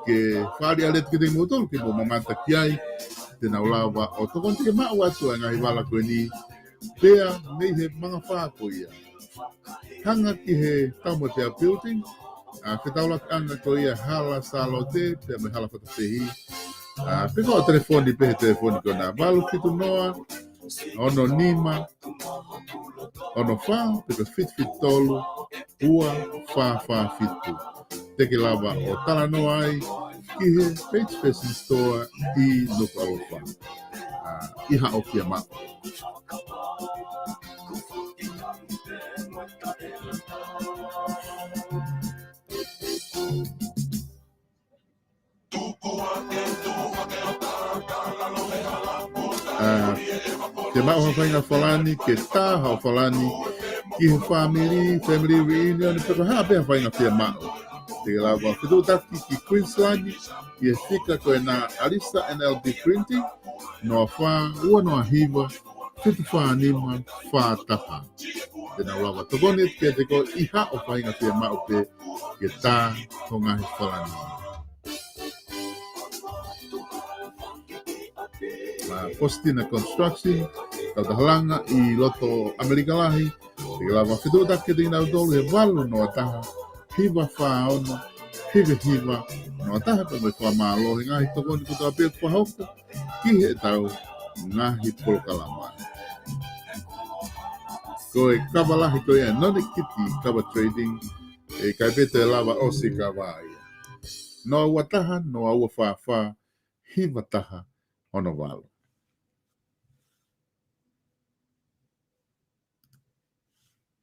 ke whari alet ki te ngotol ke mo mamanta ki ai te nau lava o tokon te ke mau atu a ngahi wala koe ni pea mei he mga wha ko ia. Hanga ki he Taumotea Building ke taulak anga ko ia hala salote pea me hala whatapehi. Peko o telefoni pe he telefoni ko na valu fitu noa ono nima ono wha peko fit tolu ua wha fitu. Teke lava o tala noa ai ki he Page Fashion Store i Nuk Alofa. Iha o kia mako. Te mau hawhainga whalani, ke tā hau whalani, ki he family reunion, peko hape hawhainga whia mao. Te lawa whitu taki ki Queensland, ki e whika koe nā Arista NLB Printing, noa whā, ua noa hiva, whitu whā anima, whā taha. Te nā lawa tokonet, ke te ko iha o whainga whia mao pe, ke tā ho ngahi whalani. Postina Construction, tau tahalanga i loto Amerika lahi, te lawa whitu taki te inau tolu he walu noa taha, hiva whaona, hiva, no taha pa mai whamalo he ngahi toko ni kuta pia whahoko, ki he tau ngahi polokalama. Koe kawalahi koe e noni kiti kawa trading, e kai pete lava osi kawa ia. No ua taha, no ua wha, hiva taha, ono walo.